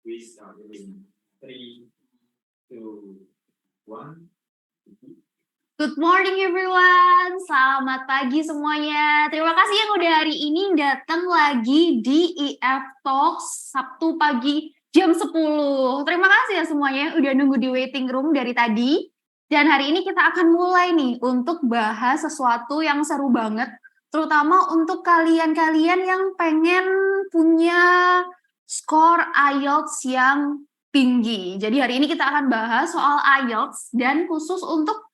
We start in 3, 2, 1. Good morning everyone, selamat pagi semuanya. Terima kasih yang udah hari ini datang lagi di EF Talks Sabtu pagi jam 10. Terima kasih ya semuanya yang udah nunggu di waiting room dari tadi. Dan hari ini kita akan mulai nih untuk bahas sesuatu yang seru banget, terutama untuk kalian-kalian yang pengen punya skor IELTS yang tinggi. Jadi hari ini kita akan bahas soal IELTS dan khusus untuk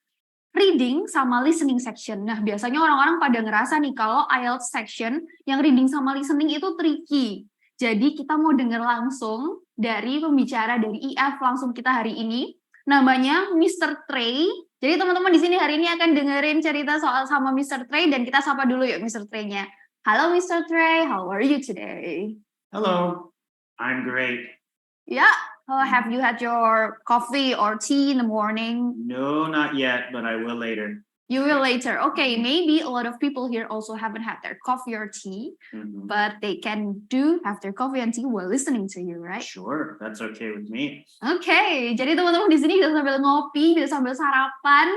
reading sama listening section. Nah, biasanya orang-orang pada ngerasa nih kalau IELTS section yang reading sama listening itu tricky. Jadi kita mau denger langsung dari pembicara dari IF langsung kita hari ini. Namanya Mr. Trey. Jadi teman-teman di sini hari ini akan dengerin cerita soal sama Mr. Trey dan kita sapa dulu yuk Mr. Trey-nya. Halo Mr. Trey, how are you today? Hello, I'm great. Yeah, have you had your coffee or tea in the morning? No, not yet, but I will later. You will later. Okay, maybe a lot of people here also haven't had their coffee or tea, but they can have their coffee and tea while listening to you, right? Sure, that's okay with me. Okay, jadi teman-teman di sini bisa sambil ngopi, bisa sambil sarapan.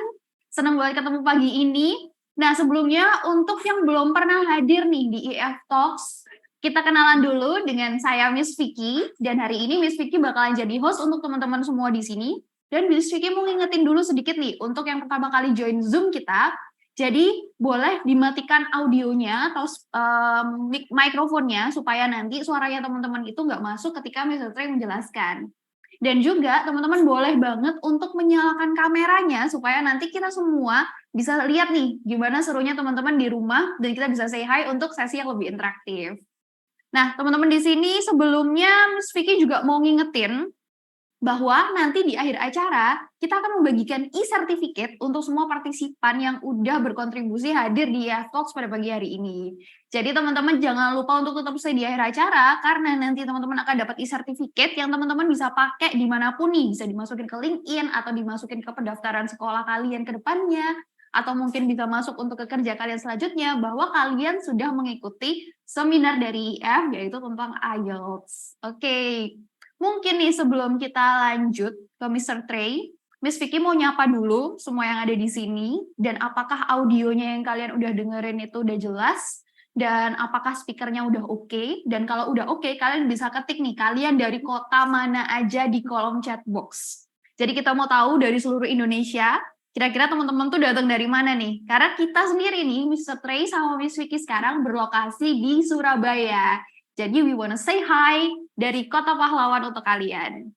Senang banget ketemu pagi ini. Nah, sebelumnya untuk yang belum pernah hadir nih di EF Talks, kita kenalan dulu dengan saya Miss Vicky, dan hari ini Miss Vicky bakalan jadi host untuk teman-teman semua di sini. Dan Miss Vicky mau ngingetin dulu sedikit nih, untuk yang pertama kali join Zoom kita, jadi boleh dimatikan audionya atau mikrofonnya, supaya nanti suaranya teman-teman itu nggak masuk ketika Mr. Trey menjelaskan. Dan juga teman-teman boleh banget untuk menyalakan kameranya, supaya nanti kita semua bisa lihat nih, gimana serunya teman-teman di rumah, dan kita bisa say hi untuk sesi yang lebih interaktif. Nah, teman-teman di sini sebelumnya Miss Vicky juga mau ngingetin bahwa nanti di akhir acara kita akan membagikan e-certificate untuk semua partisipan yang udah berkontribusi hadir di EF Talks pada pagi hari ini. Jadi teman-teman jangan lupa untuk tetap stay di akhir acara, karena nanti teman-teman akan dapat e-certificate yang teman-teman bisa pakai dimanapun nih, bisa dimasukin ke LinkedIn atau dimasukin ke pendaftaran sekolah kalian ke depannya, atau mungkin bisa masuk untuk ke kerja kalian selanjutnya, bahwa kalian sudah mengikuti seminar dari EF yaitu tentang IELTS. Oke. Mungkin nih sebelum kita lanjut ke Mr. Trey, Miss Vicky mau nyapa dulu semua yang ada di sini, dan apakah audionya yang kalian udah dengerin itu udah jelas, dan apakah speakernya udah oke, dan kalau udah oke, kalian bisa ketik nih, kalian dari kota mana aja di kolom chat box. Jadi kita mau tahu dari seluruh Indonesia, kira-kira teman-teman tuh datang dari mana nih? Karena kita sendiri nih, Mr. Trey sama Miss Vicky sekarang berlokasi di Surabaya. Jadi we wanna say hi dari Kota Pahlawan untuk kalian.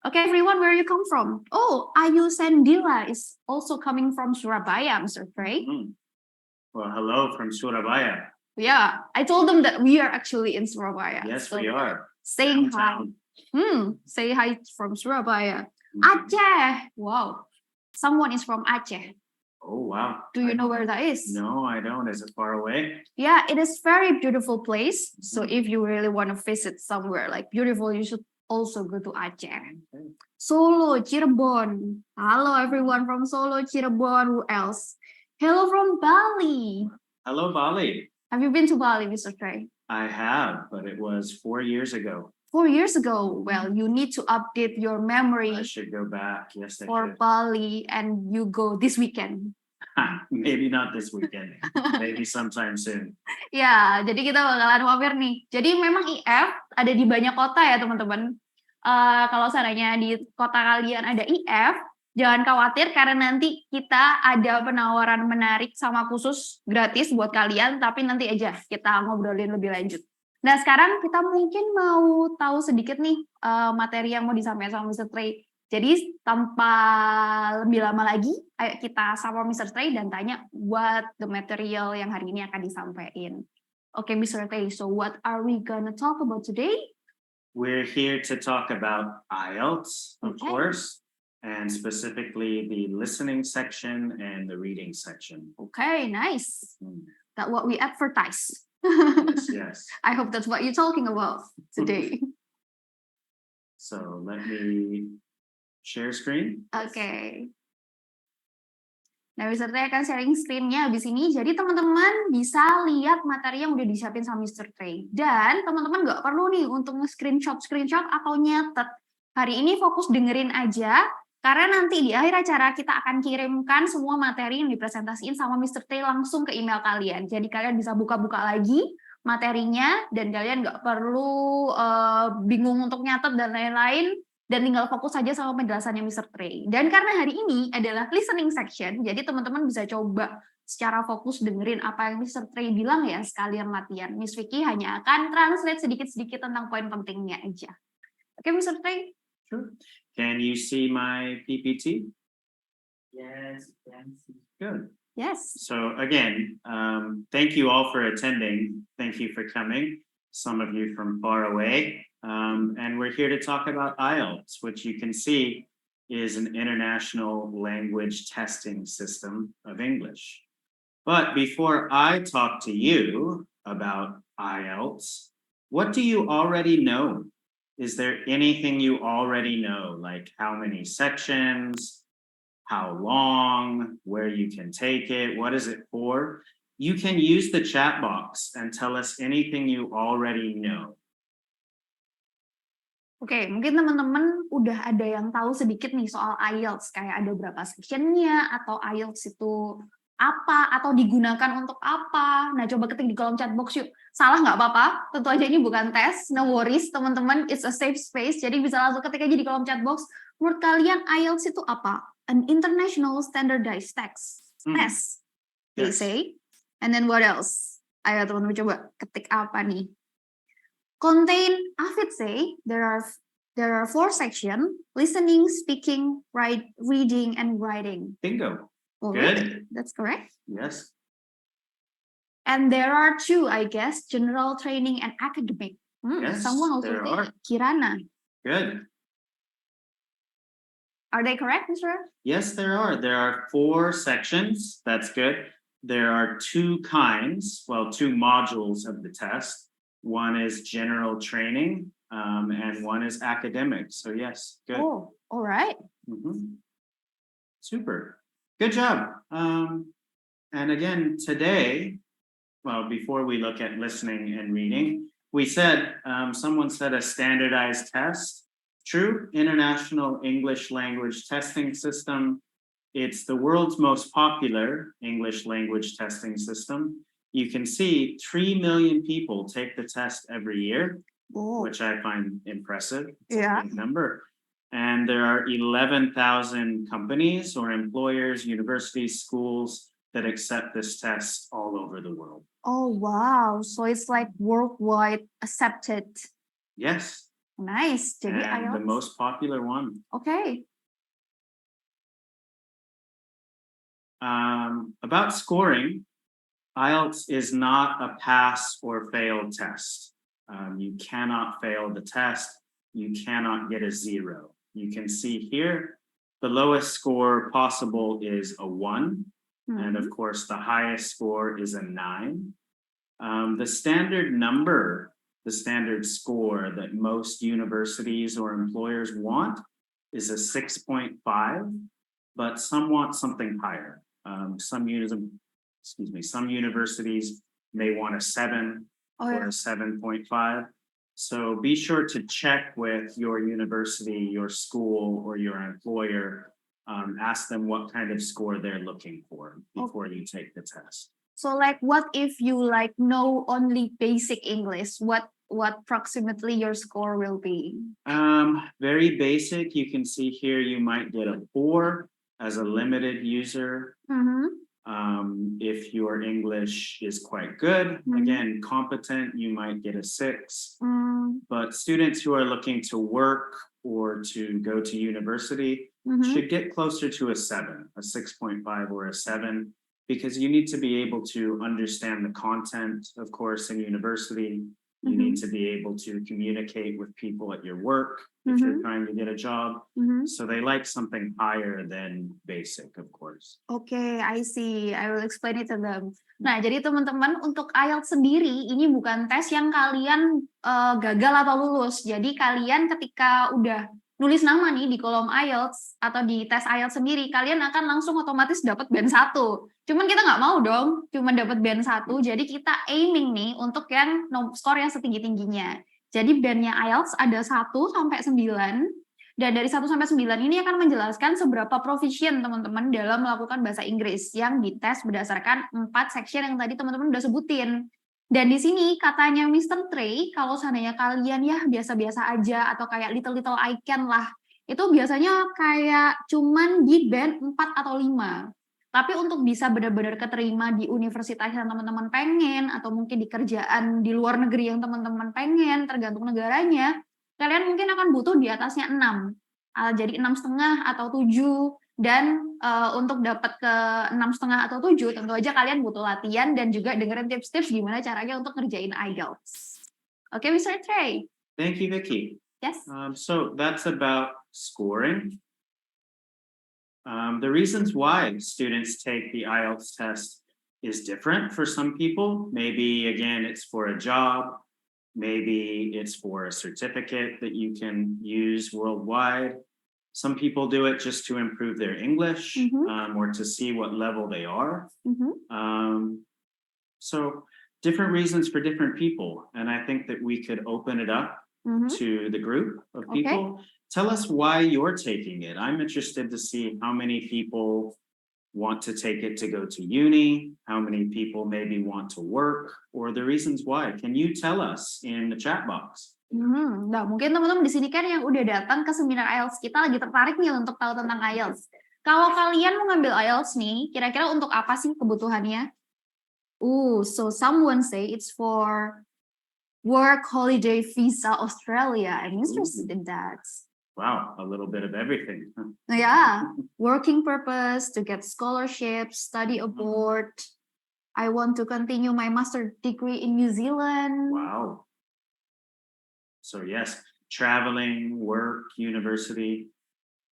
Okay, everyone, where you come from? Oh, Ayu Sendila is also coming from Surabaya, Mr. Trey. Well, hello from Surabaya. Yeah, I told them that we are actually in Surabaya. Yes, so we are. Saying hi. Say hi from Surabaya. Aceh. Wow. Someone is from Aceh. Oh, wow. Do you know where that is? No, I don't. Is it far away? Yeah, it is very beautiful place. So if you really want to visit somewhere like beautiful, you should also go to Aceh. Okay. Solo, Cirebon. Hello everyone from Solo, Cirebon. Who else? Hello from Bali. Hello, Bali. Have you been to Bali, Mr. Trey? I have, but it was 4 years ago. 4 years ago. Well, you need to update your memory. I should go back. Yes, I for should. Bali, and you go this weekend. Maybe not this weekend. Maybe sometime soon. Ya, jadi kita bakalan mampir nih. Jadi memang IF ada di banyak kota ya teman-teman. Kalau seandainya di kota kalian ada IF, jangan khawatir karena nanti kita ada penawaran menarik sama khusus gratis buat kalian, tapi nanti aja kita ngobrolin lebih lanjut. Nah, sekarang kita mungkin mau tahu sedikit nih materi yang mau disampaikan sama Mr. Trey. Jadi tanpa lebih lama lagi, ayo kita sapa Mr. Trey dan tanya what the material yang hari ini akan disampaikan. Okay, Mr. Trey, so what are we gonna talk about today? We're here to talk about IELTS, of course, and specifically the listening section and the reading section. Okay, nice. That's what we advertise. Yes. I hope that's what you're talking about today. So let me share screen. Okay. Nah, Mr. T akan sharing screen-nya habis ini. Jadi teman-teman bisa lihat materi yang udah disiapin sama Mr. T. Dan teman-teman nggak perlu nih untuk nge-screenshot atau nyatet. Hari ini fokus dengerin aja, karena nanti di akhir acara kita akan kirimkan semua materi yang dipresentasiin sama Mr. T langsung ke email kalian. Jadi kalian bisa buka-buka lagi materinya, dan kalian nggak perlu bingung untuk nyatet dan lain-lain, dan tinggal fokus saja sama penjelasannya Mr. Trey. Dan karena hari ini adalah listening section, jadi teman-teman bisa coba secara fokus dengerin apa yang Mr. Trey bilang ya, sekalian latihan. Miss Vicky hanya akan translate sedikit-sedikit tentang poin pentingnya aja. Oke, Mr. Trey? Sure. Can you see my PPT? Yes, can see. Good. Yes. So again, thank you all for attending. Thank you for coming. Some of you from far away. And we're here to talk about IELTS, which you can see is an international language testing system of English. But before I talk to you about IELTS, what do you already know? Is there anything you already know, like how many sections, how long, where you can take it, what is it for? You can use the chat box and tell us anything you already know. Oke, mungkin teman-teman udah ada yang tahu sedikit nih soal IELTS, kayak ada berapa sectionnya, atau IELTS itu apa, atau digunakan untuk apa. Nah, coba ketik di kolom chat box yuk. Salah nggak apa-apa, tentu aja ini bukan tes, no worries teman-teman, it's a safe space, jadi bisa langsung ketik aja di kolom chat box. Menurut kalian IELTS itu apa? An international standardized test. They Yes. say. And then what else? Ayo teman-teman coba ketik apa nih? Contain, Afid say, there are 4 sections: listening, speaking, reading, and writing. Bingo. Oh, Good. really? That's correct. Yes. And there are 2, I guess, general training and academic. Yes, Someone also there think are. Kirana. Good. Are they correct, Mr.? Yes, there are. There are 4 sections. That's good. There are 2 kinds, well, 2 modules of the test. One is general training, and one is academic. So yes, good. Oh, all right. Super. Good job. And again, today, well, before we look at listening and reading, we said, someone said a standardized test. True, International English Language Testing System. It's the world's most popular English language testing system. You can see 3 million people take the test every year, which I find impressive. It's a big number. And there are 11,000 companies or employers, universities, schools that accept this test all over the world. Oh, wow. So it's like worldwide accepted. Yes. Nice. Jadi And the IELTS. most popular one. Okay. About scoring, IELTS is not a pass or fail test. You cannot fail the test. You cannot get a 0. You can see here, the lowest score possible is a 1. And of course, the highest score is a 9. The standard number, the standard score that most universities or employers want is a 6.5, but some want something higher. Some universities may want a 7 or a 7.5. So be sure to check with your university, your school, or your employer. Ask them what kind of score they're looking for before you take the test. So like, what if you like know only basic English? What approximately your score will be? Very basic. You can see here you might get a 4 as a limited user. If your English is quite good, again, competent, you might get a 6. But students who are looking to work or to go to university should get closer to a 7, a 6.5 or a 7, because you need to be able to understand the content, of course, in university. You need to be able to communicate with people at your work if you're trying to get a job. So they like something higher than basic, of course. Okay, I see. I will explain it to them. Nah, jadi teman-teman, untuk IELTS sendiri, ini bukan tes yang kalian gagal atau lulus. Jadi kalian ketika udah nulis nama nih di kolom IELTS atau di tes IELTS sendiri, kalian akan langsung otomatis dapat band 1. Cuman kita nggak mau dong, cuma dapat band 1. Jadi kita aiming nih untuk yang skor yang setinggi-tingginya. Jadi bandnya IELTS ada 1 sampai 9. Dan dari 1 sampai 9 ini akan menjelaskan seberapa proficient teman-teman dalam melakukan bahasa Inggris yang dites berdasarkan 4 section yang tadi teman-teman udah sebutin. Dan di sini katanya Mr. Trey, kalau seandainya kalian ya biasa-biasa aja atau kayak little I can lah, itu biasanya kayak cuman di band 4 atau 5. Tapi untuk bisa benar-benar keterima di universitas yang teman-teman pengen, atau mungkin di kerjaan di luar negeri yang teman-teman pengen, tergantung negaranya, kalian mungkin akan butuh di atasnya 6. Jadi 6,5 atau 7. Dan untuk dapat ke 6,5 atau 7, tentu aja kalian butuh latihan dan juga dengerin tips-tips gimana caranya untuk ngerjain IELTS. Oke, Mr. Trey. Thank you, Vicky. Yes. So that's about scoring. The reasons why students take the IELTS test is different for some people. Maybe, again, it's for a job. Maybe it's for a certificate that you can use worldwide. Some people do it just to improve their English, or to see what level they are. So different reasons for different people. And I think that we could open it up to the group of people. Tell us why you're taking it. I'm interested to see how many people want to take it to go to uni, how many people maybe want to work, or the reasons why. Can you tell us in the chat box? Nah, mungkin teman-teman di sini kan yang udah datang ke seminar IELTS kita lagi tertarik nih untuk tahu tentang IELTS. Kalau kalian mau ngambil IELTS nih, kira-kira untuk apa sih kebutuhannya? So someone say it's for work holiday visa Australia. I'm interested in that. Wow, a little bit of everything. Yeah, working purpose, to get scholarships, study abroad. I want to continue my master degree in New Zealand. Wow. So yes, traveling, work, university.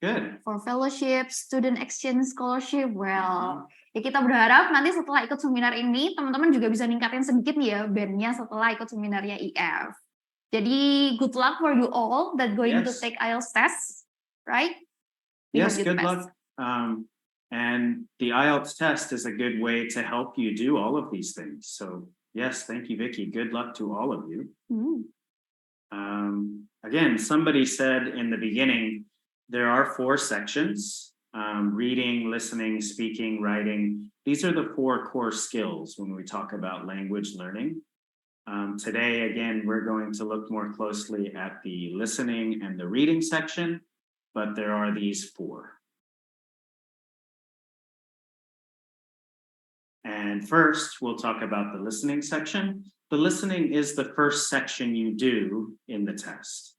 Good. For fellowship, student exchange scholarship. Well, ya kita berharap nanti setelah ikut seminar ini, teman-teman juga bisa ningkatin sedikit nih ya bandnya setelah ikut seminarnya EF. Jadi good luck for you all that going to take IELTS test, right? Yes, good luck. And the IELTS test is a good way to help you do all of these things. So yes, thank you, Vicky. Good luck to all of you. Again, somebody said in the beginning, there are 4 sections, reading, listening, speaking, writing. These are the 4 core skills when we talk about language learning. Today, again, we're going to look more closely at the listening and the reading section, but there are these 4. And first, we'll talk about the listening section. The listening is the first section you do in the test.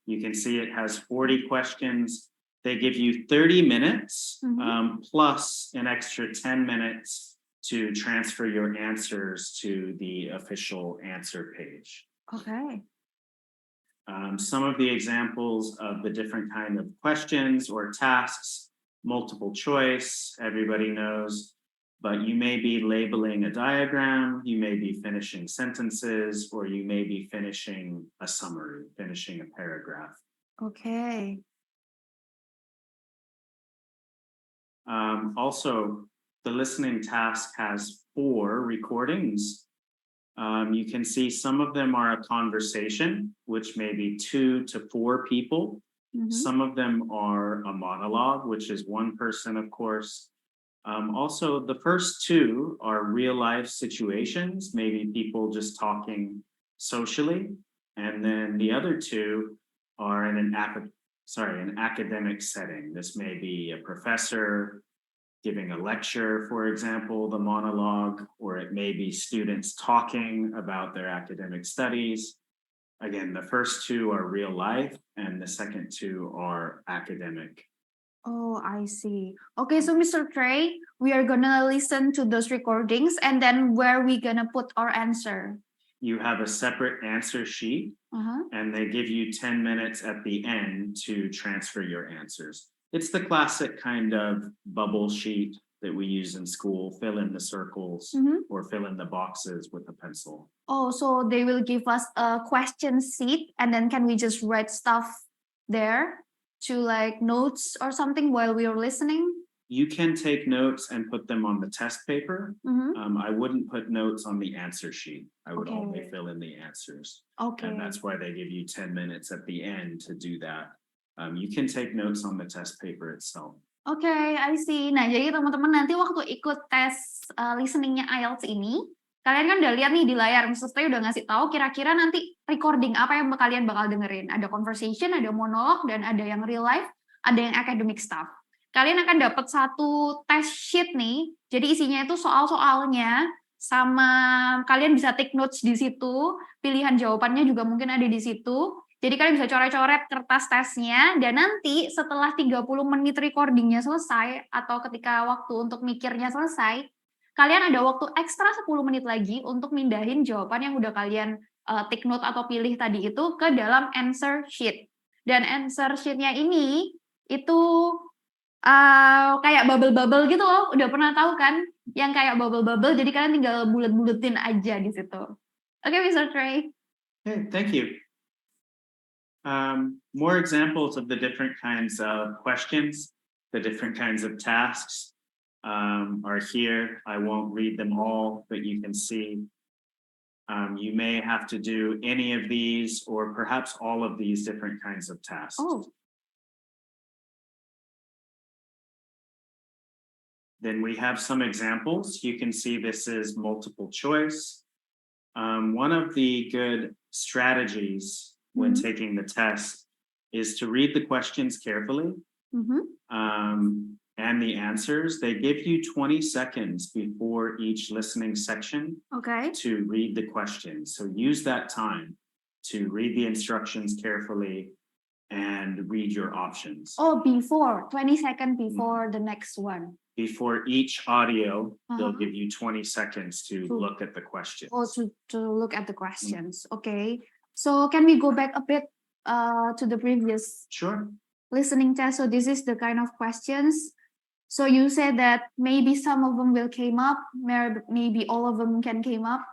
You can see it has 40 questions. They give you 30 minutes plus an extra 10 minutes to transfer your answers to the official answer page. Okay. Some of the examples of the different kind of questions or tasks, multiple choice, everybody knows. But you may be labeling a diagram, you may be finishing sentences, or you may be finishing a summary, finishing a paragraph. Okay. Also, the listening task has 4 recordings. You can see some of them are a conversation, which may be 2 to 4 people. Some of them are a monologue, which is 1 person, of course. Also, the first 2 are real life situations, maybe people just talking socially. And then the other 2 are in an academic setting. This may be a professor giving a lecture, for example, the monologue, or it may be students talking about their academic studies. Again, the first 2 are real life, and the second 2 are academic. Oh, I see. Okay, so Mr. Trey, we are gonna listen to those recordings, and then where we gonna put our answer? You have a separate answer sheet, and they give you 10 minutes at the end to transfer your answers. It's the classic kind of bubble sheet that we use in school, fill in the circles or fill in the boxes with a pencil. Oh, so they will give us a question sheet, and then can we just write stuff there to like notes or something while we are listening? You can take notes and put them on the test paper. Mhm. I wouldn't put notes on the answer sheet. I would Okay. only fill in the answers. Okay. And that's why they give you 10 minutes at the end to do that. You can take notes on the test paper itself. Oke, I see. Nah, jadi teman-teman nanti waktu ikut tes listeningnya IELTS ini, kalian kan udah lihat nih di layar, Mr. Stray udah ngasih tahu kira-kira nanti recording apa yang kalian bakal dengerin. Ada conversation, ada monolog, dan ada yang real life, ada yang academic stuff. Kalian akan dapat satu test sheet nih, jadi isinya itu soal-soalnya, sama kalian bisa take notes di situ, pilihan jawabannya juga mungkin ada di situ. Jadi kalian bisa coret-coret kertas tesnya, dan nanti setelah 30 menit recordingnya selesai, atau ketika waktu untuk mikirnya selesai, kalian ada waktu ekstra 10 menit lagi untuk mindahin jawaban yang udah kalian take note atau pilih tadi itu ke dalam answer sheet. Dan answer sheet-nya ini itu kayak bubble-bubble gitu loh, udah pernah tahu kan? Yang kayak bubble-bubble, jadi kalian tinggal bulet-buletin aja di situ. Oke, Mr. Trey. Okay, thank you. More examples of the different kinds of questions, the different kinds of tasks are here. I won't read them all, but you can see you may have to do any of these or perhaps all of these different kinds of tasks. Oh. Then we have some examples. You can see this is multiple choice. One of the good strategies when taking the test is to read the questions carefully and the answers. They give you 20 seconds before each listening section to read the questions. So use that time to read the instructions carefully and read your options. Oh, before 20 seconds before the next one. Before each audio, they'll give you 20 seconds to look at the questions. Oh, to look at the questions. Okay. So can we go back a bit to the previous Sure. listening test? So this is the kind of questions. So you said that maybe some of them will came up, maybe all of them can came up.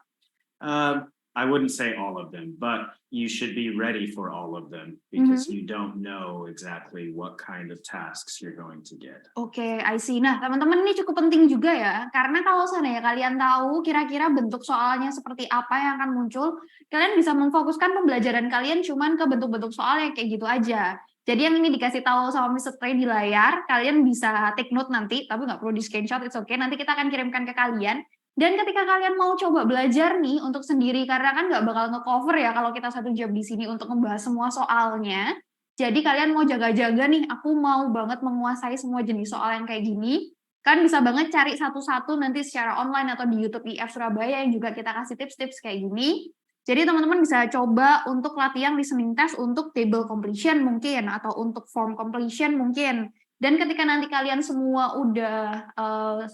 I wouldn't say all of them, but you should be ready for all of them because you don't know exactly what kind of tasks you're going to get. Oke, I see. Nah, teman-teman ini cukup penting juga ya, karena kalau seandainya kalian tahu kira-kira bentuk soalnya seperti apa yang akan muncul, kalian bisa memfokuskan pembelajaran kalian cuman ke bentuk-bentuk soal yang kayak gitu aja. Jadi yang ini dikasih tahu sama Mr. Trey di layar, kalian bisa take note nanti, tapi nggak perlu di screenshot, it's okay. Nanti kita akan kirimkan ke kalian. Dan ketika kalian mau coba belajar nih untuk sendiri, karena kan nggak bakal nge-cover ya kalau kita 1 jam di sini untuk membahas semua soalnya. Jadi kalian mau jaga-jaga nih, aku mau banget menguasai semua jenis soal yang kayak gini. Kan bisa banget cari satu-satu nanti secara online atau di YouTube IF Surabaya yang juga kita kasih tips-tips kayak gini. Jadi teman-teman bisa coba untuk latihan listening test untuk table completion mungkin, atau untuk form completion mungkin. Dan ketika nanti kalian semua udah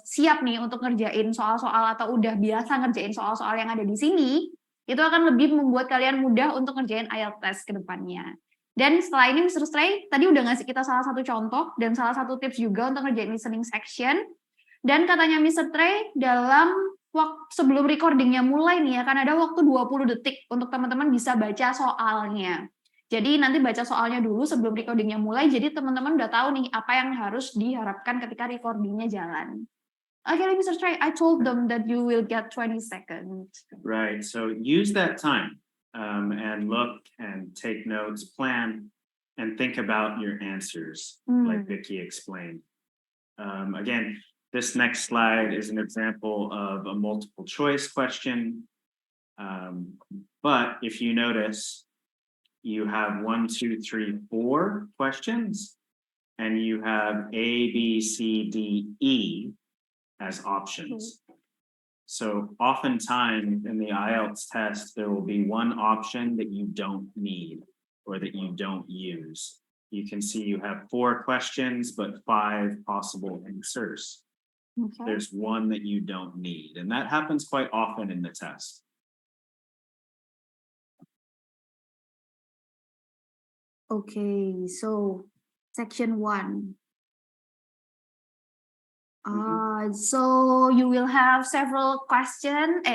siap nih untuk ngerjain soal-soal atau udah biasa ngerjain soal-soal yang ada di sini, itu akan lebih membuat kalian mudah untuk ngerjain IELTS test ke depannya. Dan setelah ini Mr. Stray tadi udah ngasih kita salah satu contoh dan salah satu tips juga untuk ngerjain listening section. Dan katanya Mr. Stray dalam waktu sebelum recordingnya mulai nih akan ada waktu 20 detik untuk teman-teman bisa baca soalnya. Jadi nanti baca soalnya dulu sebelum recordingnya mulai, jadi teman-teman udah tahu nih apa yang harus diharapkan ketika recordingnya jalan. Okay, Mr. Trey, I told them that you will get 20 seconds. Right, so use that time and look and take notes, plan, and think about your answers, like Vicky explained. Again, this next slide is an example of a multiple choice question. But if you notice, you have 1, 2, 3, 4 questions, and you have A, B, C, D, E as options. So oftentimes in the IELTS test, there will be one option that you don't need or that you don't use. You can see you have 4 questions, but 5 possible answers. Okay. There's one that you don't need, and that happens quite often in the test. Okay, so section 1. So you will have several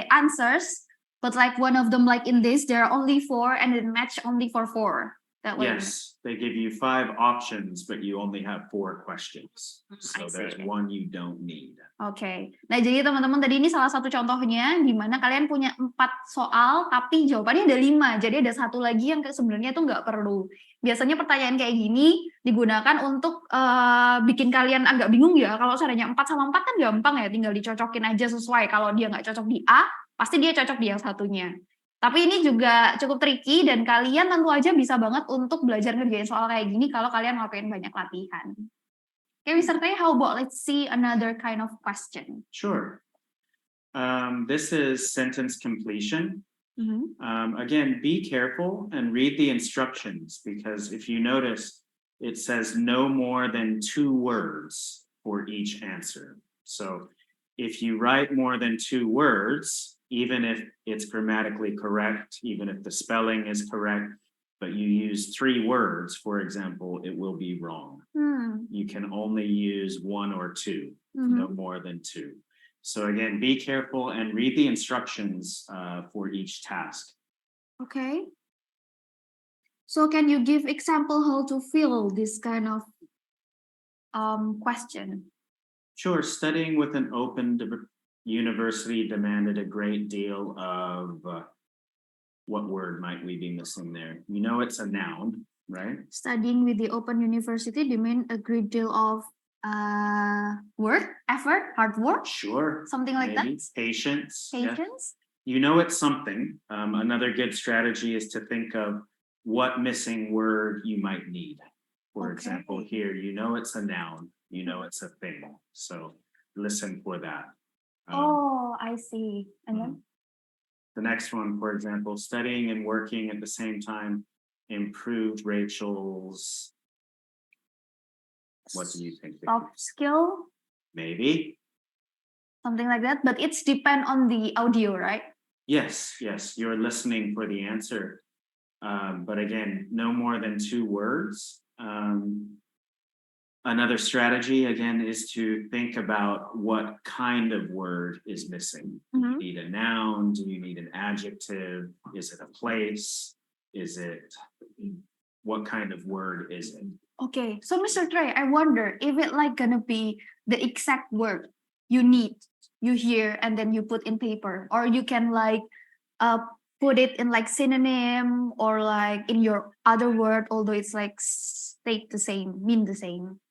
answers, but like one of them, like in this, there are only 4 and it match only for 4. That way. Yes, they give you 5 options, but you only have 4 questions. I So there's see. one you don't need. Oke. Nah, jadi teman-teman tadi ini salah satu contohnya di mana kalian punya 4 soal tapi jawabannya ada 5. Jadi ada satu lagi yang sebenarnya itu nggak perlu. Biasanya pertanyaan kayak gini digunakan untuk bikin kalian agak bingung ya. Kalau seandainya 4 sama 4 kan gampang ya, tinggal dicocokin aja sesuai. Kalau dia nggak cocok di A, pasti dia cocok di yang satunya. Tapi ini juga cukup tricky dan kalian tentu aja bisa banget untuk belajar ngerjain soal kayak gini kalau kalian ngelakuin banyak latihan. Okay, Mr. Tay, how about let's see another kind of question. Sure. This is sentence completion. Again, be careful and read the instructions because if you notice, it says no more than 2 words for each answer. So if you write more than 2 words, even if it's grammatically correct, even if the spelling is correct, but you use 3 words, for example, it will be wrong. You can only use 1 or 2, no more than 2. So again, be careful and read the instructions for each task. Okay. So can you give example how to fill this kind of question? Sure, studying with an open university demanded a great deal of, what word might we be missing there? You know it's a noun, right? Studying with the Open University demand a great deal of work, effort, hard work, Sure. something like Maybe. that. Patience. Yeah. Patience. You know it's something. Another good strategy is to think of what missing word you might need. For example, here, you know it's a noun, you know it's a thing. So listen for that. I see. And then? The next one, for example, studying and working at the same time improved Rachel's, what do you think? Soft skill, Maybe. something like that. But it's depend on the audio, right? Yes, you're listening for the answer. But again, no more than 2 words. Another strategy, again, is to think about what kind of word is missing. Do you need a noun? Do you need an adjective? Is it a place? Is it, what kind of word is it? Okay, so Mr. Trey, I wonder if it like gonna be the exact word you need, you hear, and then you put in paper, or you can like put it in like synonym or like in your other word, although it's like state the same, mean the same.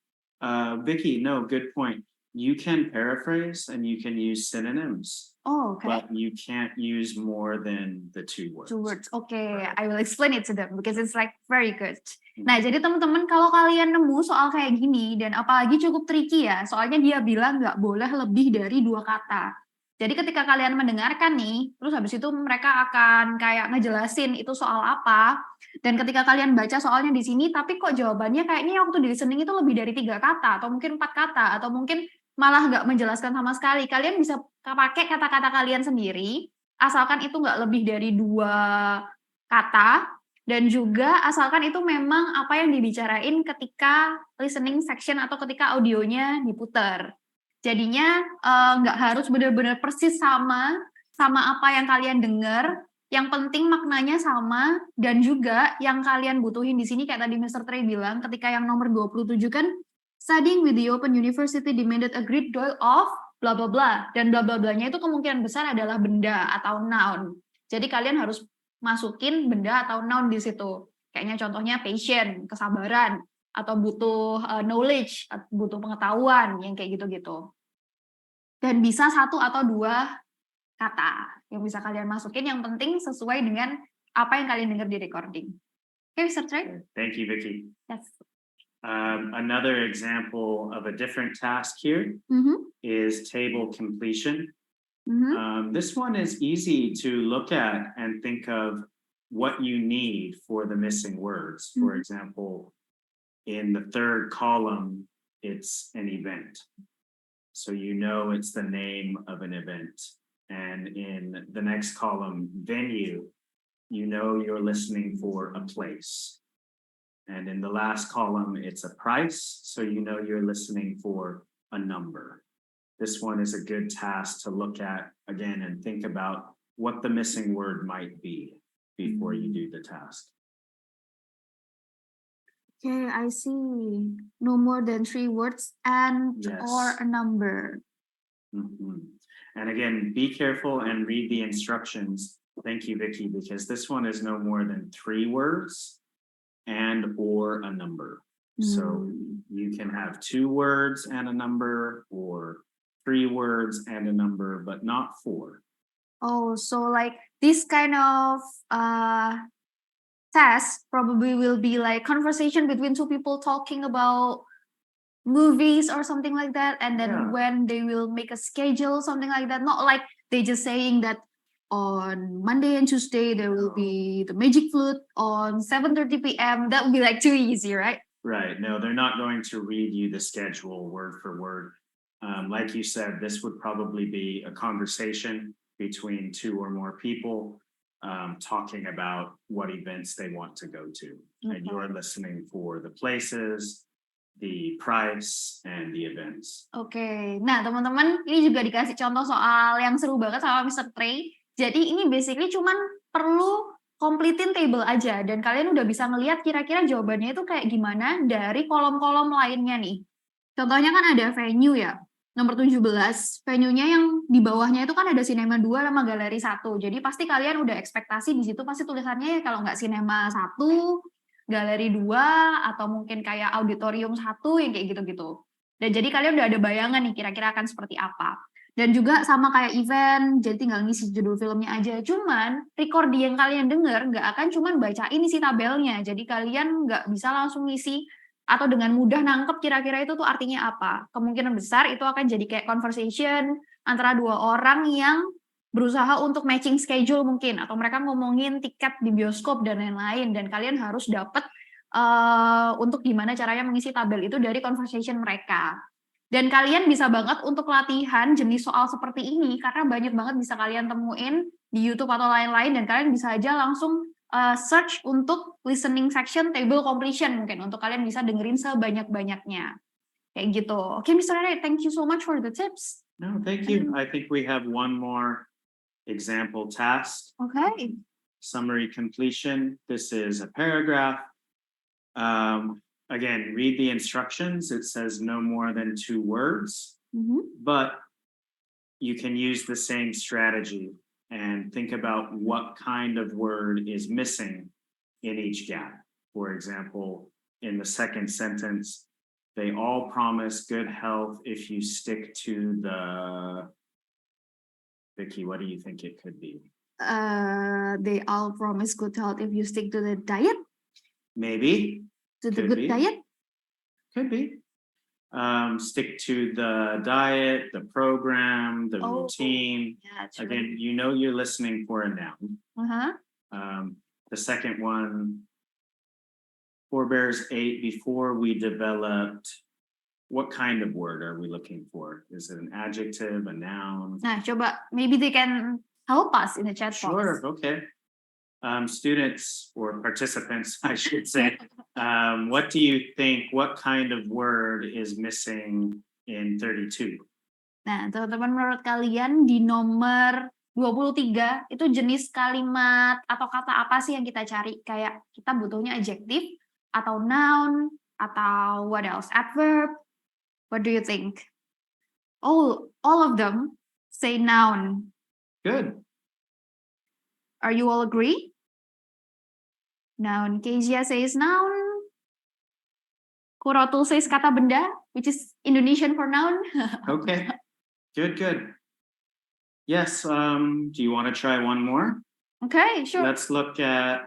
Vicky, no, good point. You can paraphrase and you can use synonyms. Oh, okay. But you can't use more than the 2 words. 2 words. Okay, Right. I will explain it to them because it's like very good. Nah, jadi teman-teman kalau kalian nemu soal kayak gini dan apalagi cukup tricky ya, soalnya dia bilang nggak boleh lebih dari 2 kata. Jadi ketika kalian mendengarkan nih, terus habis itu mereka akan kayak ngejelasin itu soal apa. Dan ketika kalian baca soalnya di sini, tapi kok jawabannya kayaknya waktu di listening itu lebih dari 3 kata atau mungkin 4 kata atau mungkin malah nggak menjelaskan sama sekali. Kalian bisa pakai kata-kata kalian sendiri, asalkan itu nggak lebih dari 2 kata, dan juga asalkan itu memang apa yang dibicarain ketika listening section atau ketika audionya diputar. Jadinya nggak harus benar-benar persis sama apa yang kalian dengar. Yang penting maknanya sama dan juga yang kalian butuhin di sini kayak tadi Mr. Trey bilang ketika yang nomor 27 kan studying with the Open University demanded a great deal of bla bla bla dan bla bla blanya itu kemungkinan besar adalah benda atau noun. Jadi kalian harus masukin benda atau noun di situ. Kayaknya contohnya patient, kesabaran, atau butuh knowledge, butuh pengetahuan yang kayak gitu-gitu. Dan bisa 1 atau 2 kata yang bisa kalian masukin, yang penting sesuai dengan apa yang kalian dengar di recording. Okay, Mr. Trey? Thank you, Vicky. Yes. Another example of a different task here is table completion. This one is easy to look at and think of what you need for the missing words. For example, in the 3rd column, it's an event. So you know it's the name of an event. And in the next column, venue, you know you're listening for a place. And in the last column, it's a price. So you know you're listening for a number. This one is a good task to look at again and think about what the missing word might be before you do the task. Okay, I see. No more than 3 words and Yes. or a number. Mhm. And again, be careful and read the instructions. Thank you, Vicky, because this one is no more than 3 words and or a number. So you can have 2 words and a number or 3 words and a number, but not 4. Oh, so like this kind of test probably will be like conversation between two people talking about movies or something like that, and then Yeah. when they will make a schedule, something like that, not like they just saying that on Monday and Tuesday there will be the magic flute on 7:30 p.m. That would be like too easy, right? Right. No, they're not going to read you the schedule word for word. Like you said, this would probably be a conversation between 2 or more people talking about what events they want to go to. And you're listening for the places, the price, and the events. Oke, nah teman-teman ini juga dikasih contoh soal yang seru banget sama Mr. Trey. Jadi ini basically cuman perlu completein table aja dan kalian udah bisa ngelihat kira-kira jawabannya itu kayak gimana dari kolom-kolom lainnya nih. Contohnya kan ada venue ya, nomor 17. Venue-nya yang di bawahnya itu kan ada Cinema 2 sama Galeri 1. Jadi pasti kalian udah ekspektasi di situ pasti tulisannya ya kalau nggak Cinema 1, Galeri 2, atau mungkin kayak Auditorium 1 yang kayak gitu-gitu. Dan jadi kalian udah ada bayangan nih kira-kira akan seperti apa. Dan juga sama kayak event, jadi tinggal ngisi judul filmnya aja. Cuman recording yang kalian denger nggak akan cuman bacain isi tabelnya. Jadi kalian nggak bisa langsung ngisi atau dengan mudah nangkep kira-kira itu tuh artinya apa. Kemungkinan besar itu akan jadi kayak conversation antara 2 orang yang berusaha untuk matching schedule mungkin. Atau mereka ngomongin tiket di bioskop dan lain-lain. Dan kalian harus dapet untuk gimana caranya mengisi tabel itu dari conversation mereka. Dan kalian bisa banget untuk latihan jenis soal seperti ini karena banyak banget bisa kalian temuin di YouTube atau lain-lain dan kalian bisa aja langsung search untuk listening section table completion mungkin untuk kalian bisa dengerin sebanyak-banyaknya. Kayak gitu. Oke, Mr. Ray, thank you so much for the tips. No, thank you. I think we have one more example task. Okay. Summary completion. This is a paragraph. Again, read the instructions. It says no more than 2 words, but you can use the same strategy and think about what kind of word is missing in each gap. For example, in the second sentence, they all promise good health if you stick to the... Vicky, what do you think it could be? They all promise good health if you stick to the diet. Maybe. To the Could good be. diet. Could be. Stick to the diet, the program, the routine. Yeah, true. Again, you know you're listening for a noun. The second one, forebears 8, before we developed, what kind of word are we looking for? Is it an adjective, a noun? Nah, coba maybe they can help us in the chat box. Sure, okay. Students or participants, I should say, what do you think, what kind of word is missing in 32? Nah, teman-teman menurut kalian di nomor 23 itu jenis kalimat atau kata apa sih yang kita cari? Kayak kita butuhnya adjective atau noun atau what else? Adverb? What do you think? All of them say noun. Good. Are you all agree? Noun. Kezia says noun. Kurotul says kata benda, which is Indonesian for noun. Okay. Good. Yes, do you want to try one more? Okay, sure. Let's look at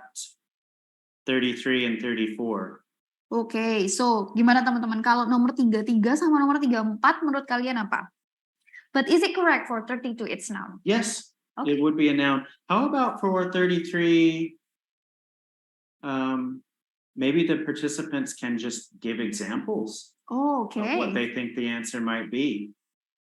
33 and 34. Okay, so gimana teman-teman kalau nomor 33 sama nomor 34 menurut kalian apa? But is it correct for 32 it's noun? Yes, Okay. it would be a noun. How about for 33? Maybe the participants can just give examples Oh, of what okay. they think the answer might be.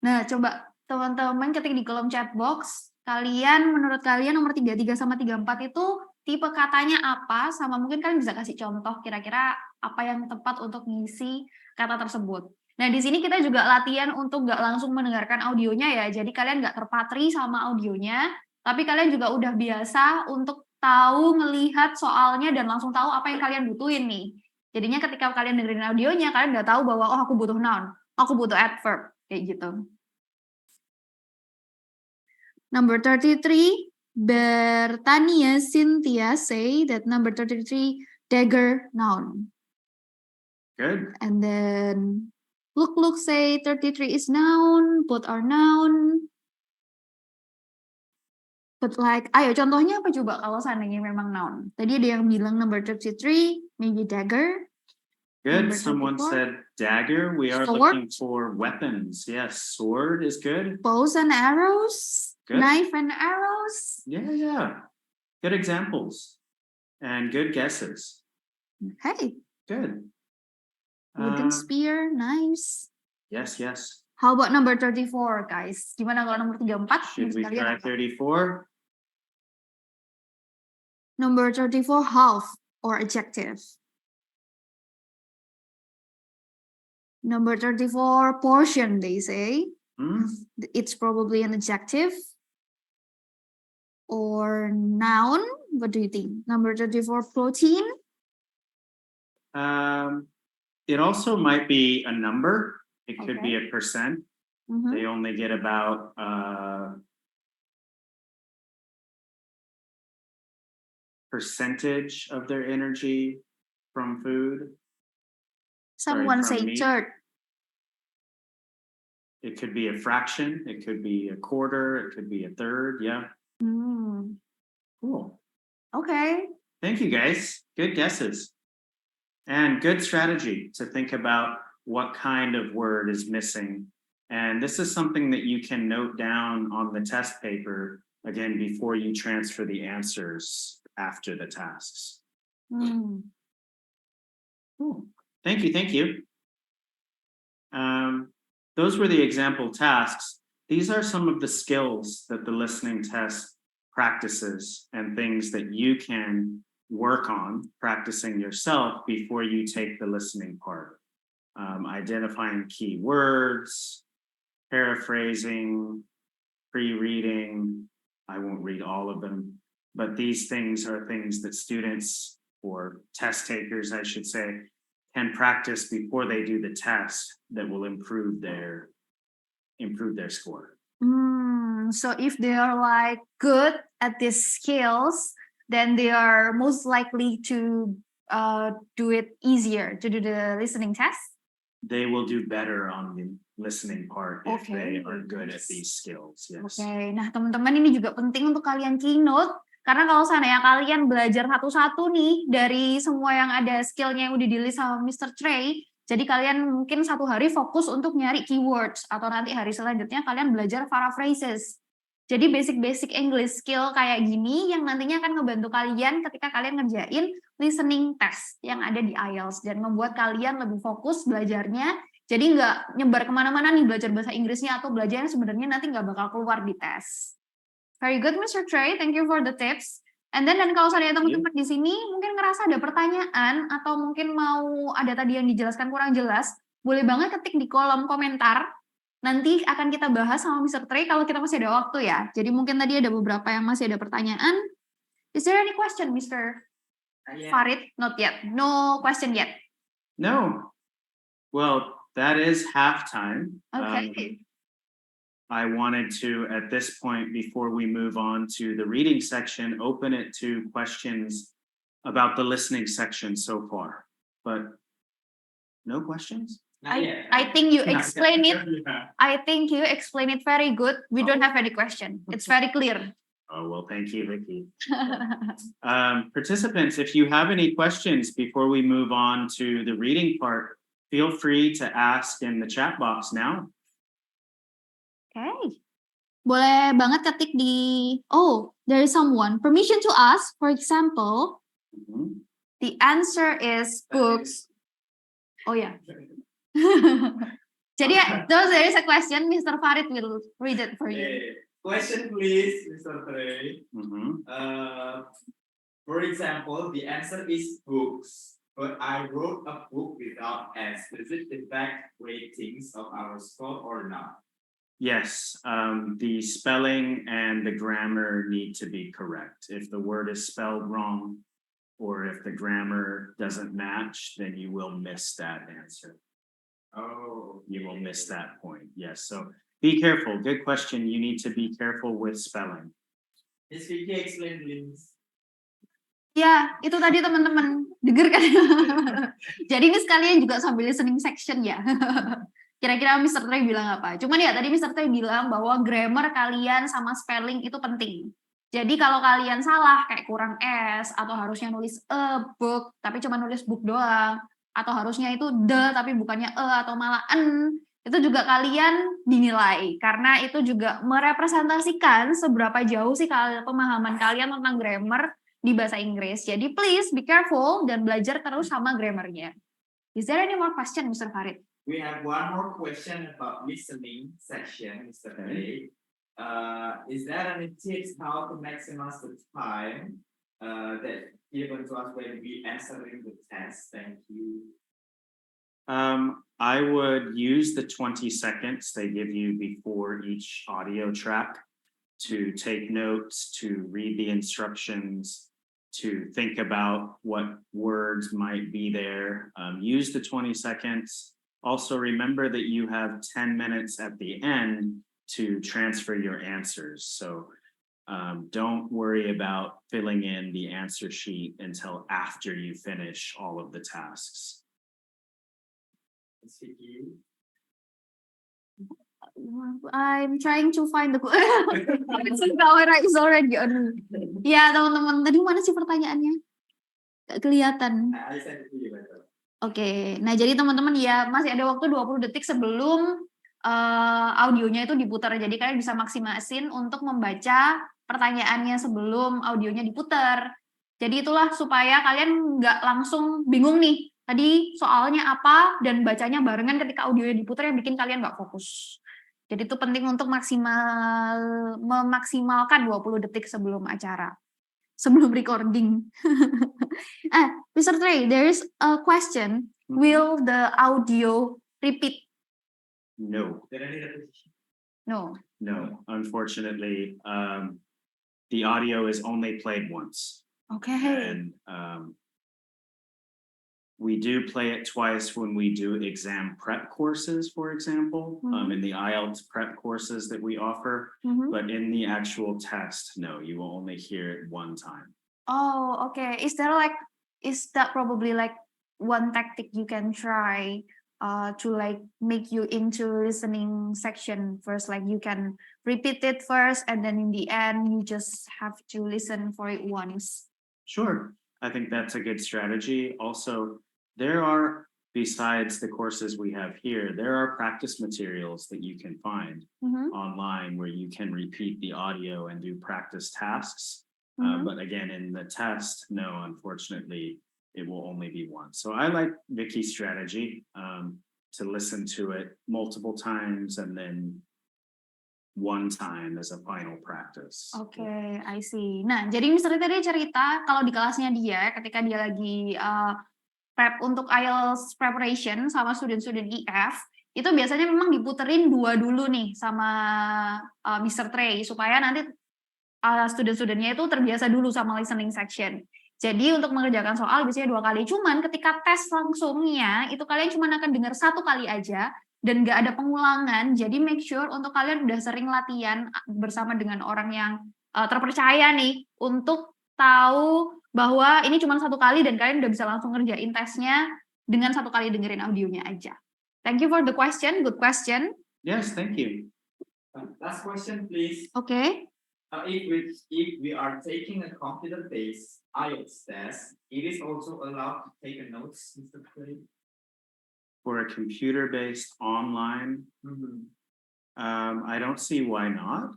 Nah, coba teman-teman ketik di kolom chat box, menurut kalian nomor 33 sama 34 itu tipe katanya apa, sama mungkin kalian bisa kasih contoh kira-kira apa yang tepat untuk mengisi kata tersebut. Nah, di sini kita juga latihan untuk nggak langsung mendengarkan audionya ya, jadi kalian nggak terpatri sama audionya, tapi kalian juga udah biasa untuk tahu ngelihat soalnya dan langsung tahu apa yang kalian butuhin nih. Jadinya ketika kalian dengerin audionya, kalian udah tahu bahwa oh aku butuh noun, aku butuh adverb, kayak gitu. Number 33, Bertania Cynthia say that number 33 dagger noun. Good. And then look say 33 is noun, both are noun. But like, ayo contohnya apa coba kalau seandainya memang noun? Tadi ada yang bilang number 33, maybe dagger. Good. Number Someone 34. said dagger. We are Sword. looking for weapons. Yes, sword is good. Bows and arrows, Good. knife and arrows. Yeah. Good examples and good guesses. Hey, Good. wooden spear, knives. Yes. How about number 34, guys? Gimana kalau nomor 34? Should we try 34? Number 34, half or adjective. Number 34, portion, they say. It's probably an adjective or noun. What do you think? Number 34, protein. It also might be a number. It could be Okay. a percent. They only get about percentage of their energy from food. Someone from say meat. third. It could be a fraction. It could be a quarter. It could be a third. Yeah. Cool. Okay. Thank you, guys. Good guesses. And good strategy to think about what kind of word is missing. And this is something that you can note down on the test paper, again, before you transfer the answers after the tasks. Cool. Thank you. Those were the example tasks. These are some of the skills that the listening test practices and things that you can work on practicing yourself before you take the listening part. Identifying key words, paraphrasing, pre-reading. I won't read all of them, but these things are things that students or test takers, I should say, can practice before they do the test that will improve their score. So if they are like good at these skills, then they are most likely to do it easier to do the listening test. They will do better on the listening part if they are good at these skills. Yes. Okay. Nah, teman-teman ini juga penting untuk kalian keynote karena kalau seandainya kalian belajar satu-satu nih dari semua yang ada skillnya yang udah di-list sama Mr. Trey, jadi kalian mungkin satu hari fokus untuk nyari keywords atau nanti hari selanjutnya kalian belajar paraphrases. Jadi basic English skill kayak gini yang nantinya akan ngebantu kalian ketika kalian ngerjain listening test yang ada di IELTS dan membuat kalian lebih fokus belajarnya. Jadi nggak nyebar kemana-mana nih belajar bahasa Inggrisnya atau belajar yang sebenarnya nanti nggak bakal keluar di tes. Very good, Mr. Trey. Thank you for the tips. And then kalau seandainya teman-teman di sini mungkin ngerasa ada pertanyaan atau mungkin mau ada tadi yang dijelaskan kurang jelas, boleh banget ketik di kolom komentar. Nanti akan kita bahas sama Mr. Trey kalau kita masih ada waktu ya. Jadi mungkin tadi ada beberapa yang masih ada pertanyaan. Is there any question, Mr. Farid? Not yet. No question yet. No. Well, that is halftime. Okay. I wanted to, at this point, before we move on to the reading section, open it to questions about the listening section so far. But no questions? I think you explain it. I think you explain it very good. We don't have any question. It's very clear. Oh, well, thank you, Vicky. Participants, if you have any questions before we move on to the reading part, feel free to ask in the chat box now. Okay. Boleh banget ketik di, there is someone. Permission to ask, for example, the answer is books. Oh yeah. Jadi, there is a question, Mr. Farid will read it for you. Question please, Mr. Trey. For example, the answer is books, but I wrote a book without S. Does it affect ratings of our score or not? Yes, the spelling and the grammar need to be correct. If the word is spelled wrong, or if the grammar doesn't match, then you will miss that answer. Oh, You will miss that point. Yes. So be careful. Good question. You need to be careful with spelling. Miss Vicky explain please. Ya, itu tadi teman-teman. Dengar kan? Jadi ini sekalian juga sambil listening section ya. Kira-kira Mr. Trey bilang apa? Cuman ya tadi Mr. Trey bilang bahwa grammar kalian sama spelling itu penting. Jadi kalau kalian salah kayak kurang S atau harusnya nulis a book tapi cuma nulis book doang atau harusnya itu the tapi bukannya atau malah en, itu juga kalian dinilai karena itu juga merepresentasikan seberapa jauh sih pemahaman kalian tentang grammar di bahasa Inggris. Jadi please be careful dan belajar terus sama grammarnya. Is there any more question, Mr. Farid? We have one more question about listening section, Mr. Ray. Is there any tips how to maximize the time that given to us when we answering the test? Thank you. I would use the 20 seconds they give you before each audio track to take notes, to read the instructions, to think about what words might be there. Use the 20 seconds. Also remember that you have 10 minutes at the end to transfer your answers. So don't worry about filling in the answer sheet until after you finish all of the tasks. Miss Vicky. I'm trying to find the camera is already on. Ya teman-teman, tadi mana sih pertanyaannya? Gak kelihatan. I send it to you better. Oke, nah jadi teman-teman ya masih ada waktu 20 detik sebelum audionya itu diputar. Jadi kalian bisa maksimasin untuk membaca pertanyaannya sebelum audionya diputar. Jadi itulah supaya kalian nggak langsung bingung nih. Tadi soalnya apa dan bacanya barengan ketika audionya diputar yang bikin kalian nggak fokus. Jadi itu penting untuk memaksimalkan 20 detik sebelum acara. Sebelum recording. Mr. Trey, there is a question. Will the audio repeat? No. Did I need a position? No. No, unfortunately, the audio is only played once. Okay. And we do play it twice when we do exam prep courses, for example, in the IELTS prep courses that we offer. But in the actual test, no, you will only hear it one time. Oh, okay. Is that probably like one tactic you can try to like make you into listening section first? Like you can repeat it first and then in the end you just have to listen for it once. Sure. I think that's a good strategy. Also, there are, besides the courses we have here, there are practice materials that you can find online where you can repeat the audio and do practice tasks. But again, in the test, no, unfortunately, it will only be once. So I like Vicky's strategy to listen to it multiple times and then one time as a final practice. Okay, I see. Nah, jadi Mr. tadi cerita kalau di kelasnya dia ketika dia lagi prep untuk IELTS preparation sama student-student EF, itu biasanya memang diputerin dua dulu nih sama Mr. Trey supaya nanti student-studentnya itu terbiasa dulu sama listening section. Jadi untuk mengerjakan soal biasanya 2 kali. Cuman ketika tes langsungnya itu kalian cuma akan dengar 1 kali aja dan nggak ada pengulangan. Jadi make sure untuk kalian udah sering latihan bersama dengan orang yang terpercaya nih untuk tahu bahwa ini cuma 1 kali dan kalian udah bisa langsung ngerjain tesnya dengan 1 kali dengerin audionya aja. Thank you for the question. Good question. Yes, thank you. Last question, please. Okay. If we are taking a computer-based IELTS test, it is also allowed to take a notes, Mr. Clay? For a computer-based online, I don't see why not.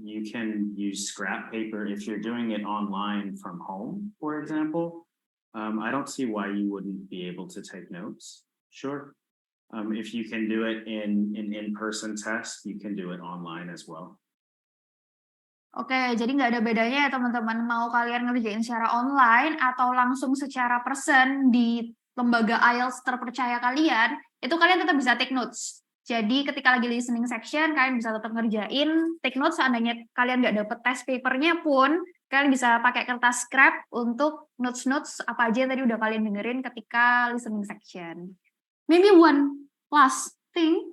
You can use scrap paper if you're doing it online from home, for example. I don't see why you wouldn't be able to take notes. Sure. If you can do it in an in-person test, you can do it online as well. Oke, jadi nggak ada bedanya ya teman-teman, mau kalian ngerjain secara online atau langsung secara person di lembaga IELTS terpercaya kalian, itu kalian tetap bisa take notes. Jadi ketika lagi listening section, kalian bisa tetap ngerjain take notes, seandainya kalian nggak dapet test papernya pun, Kalian bisa pakai kertas scrap untuk notes-notes apa aja yang tadi udah kalian dengerin ketika listening section. Maybe one last thing.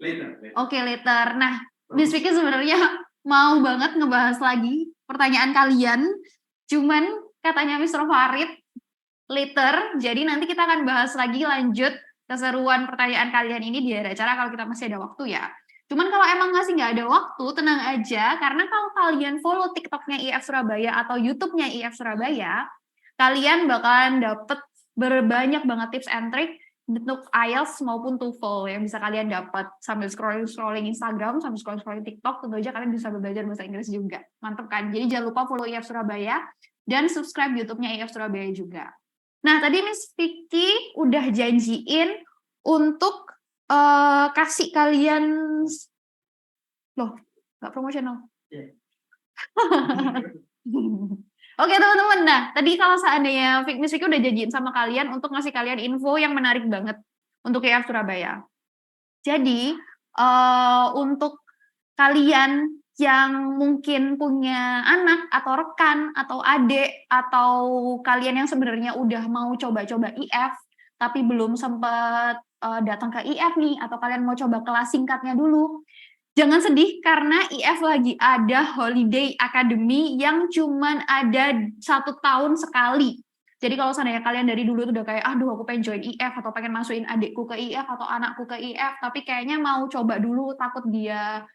Later. Oke, later. Nah, Miss Vicky sebenarnya mau banget ngebahas lagi pertanyaan kalian. Cuman katanya Mr. Farid later. Jadi nanti kita akan bahas lagi lanjut keseruan pertanyaan kalian ini di akhir acara kalau kita masih ada waktu ya. Cuman kalau emang masih nggak ada waktu, tenang aja. Karena kalau kalian follow TikToknya IF Surabaya atau YouTube-nya IF Surabaya, kalian bakalan dapet berbanyak banget tips and trick untuk IELTS maupun TOEFL yang bisa kalian dapat sambil scrolling Instagram, sambil scrolling TikTok. Tentu aja kalian bisa belajar bahasa Inggris juga. Mantap kan? Jadi jangan lupa follow IF Surabaya dan subscribe YouTube-nya IF Surabaya juga. Nah, tadi Miss Vicky udah janjiin untuk kasih kalian loh, nggak promosional. Yeah. Oke teman-teman, nah tadi kalau seandainya Miss Vicky udah janjiin sama kalian untuk ngasih kalian info yang menarik banget untuk IF Surabaya. Jadi untuk kalian yang mungkin punya anak atau rekan atau adik atau kalian yang sebenarnya udah mau coba-coba IF tapi belum sempat datang ke IF nih atau kalian mau coba kelas singkatnya dulu. Jangan sedih karena IF lagi ada holiday academy yang cuman ada 1 tahun sekali. Jadi kalau seandainya kalian dari dulu tuh udah kayak, aduh aku pengen join IF atau pengen masukin adikku ke IF atau anakku ke IF, tapi kayaknya mau coba dulu takut dia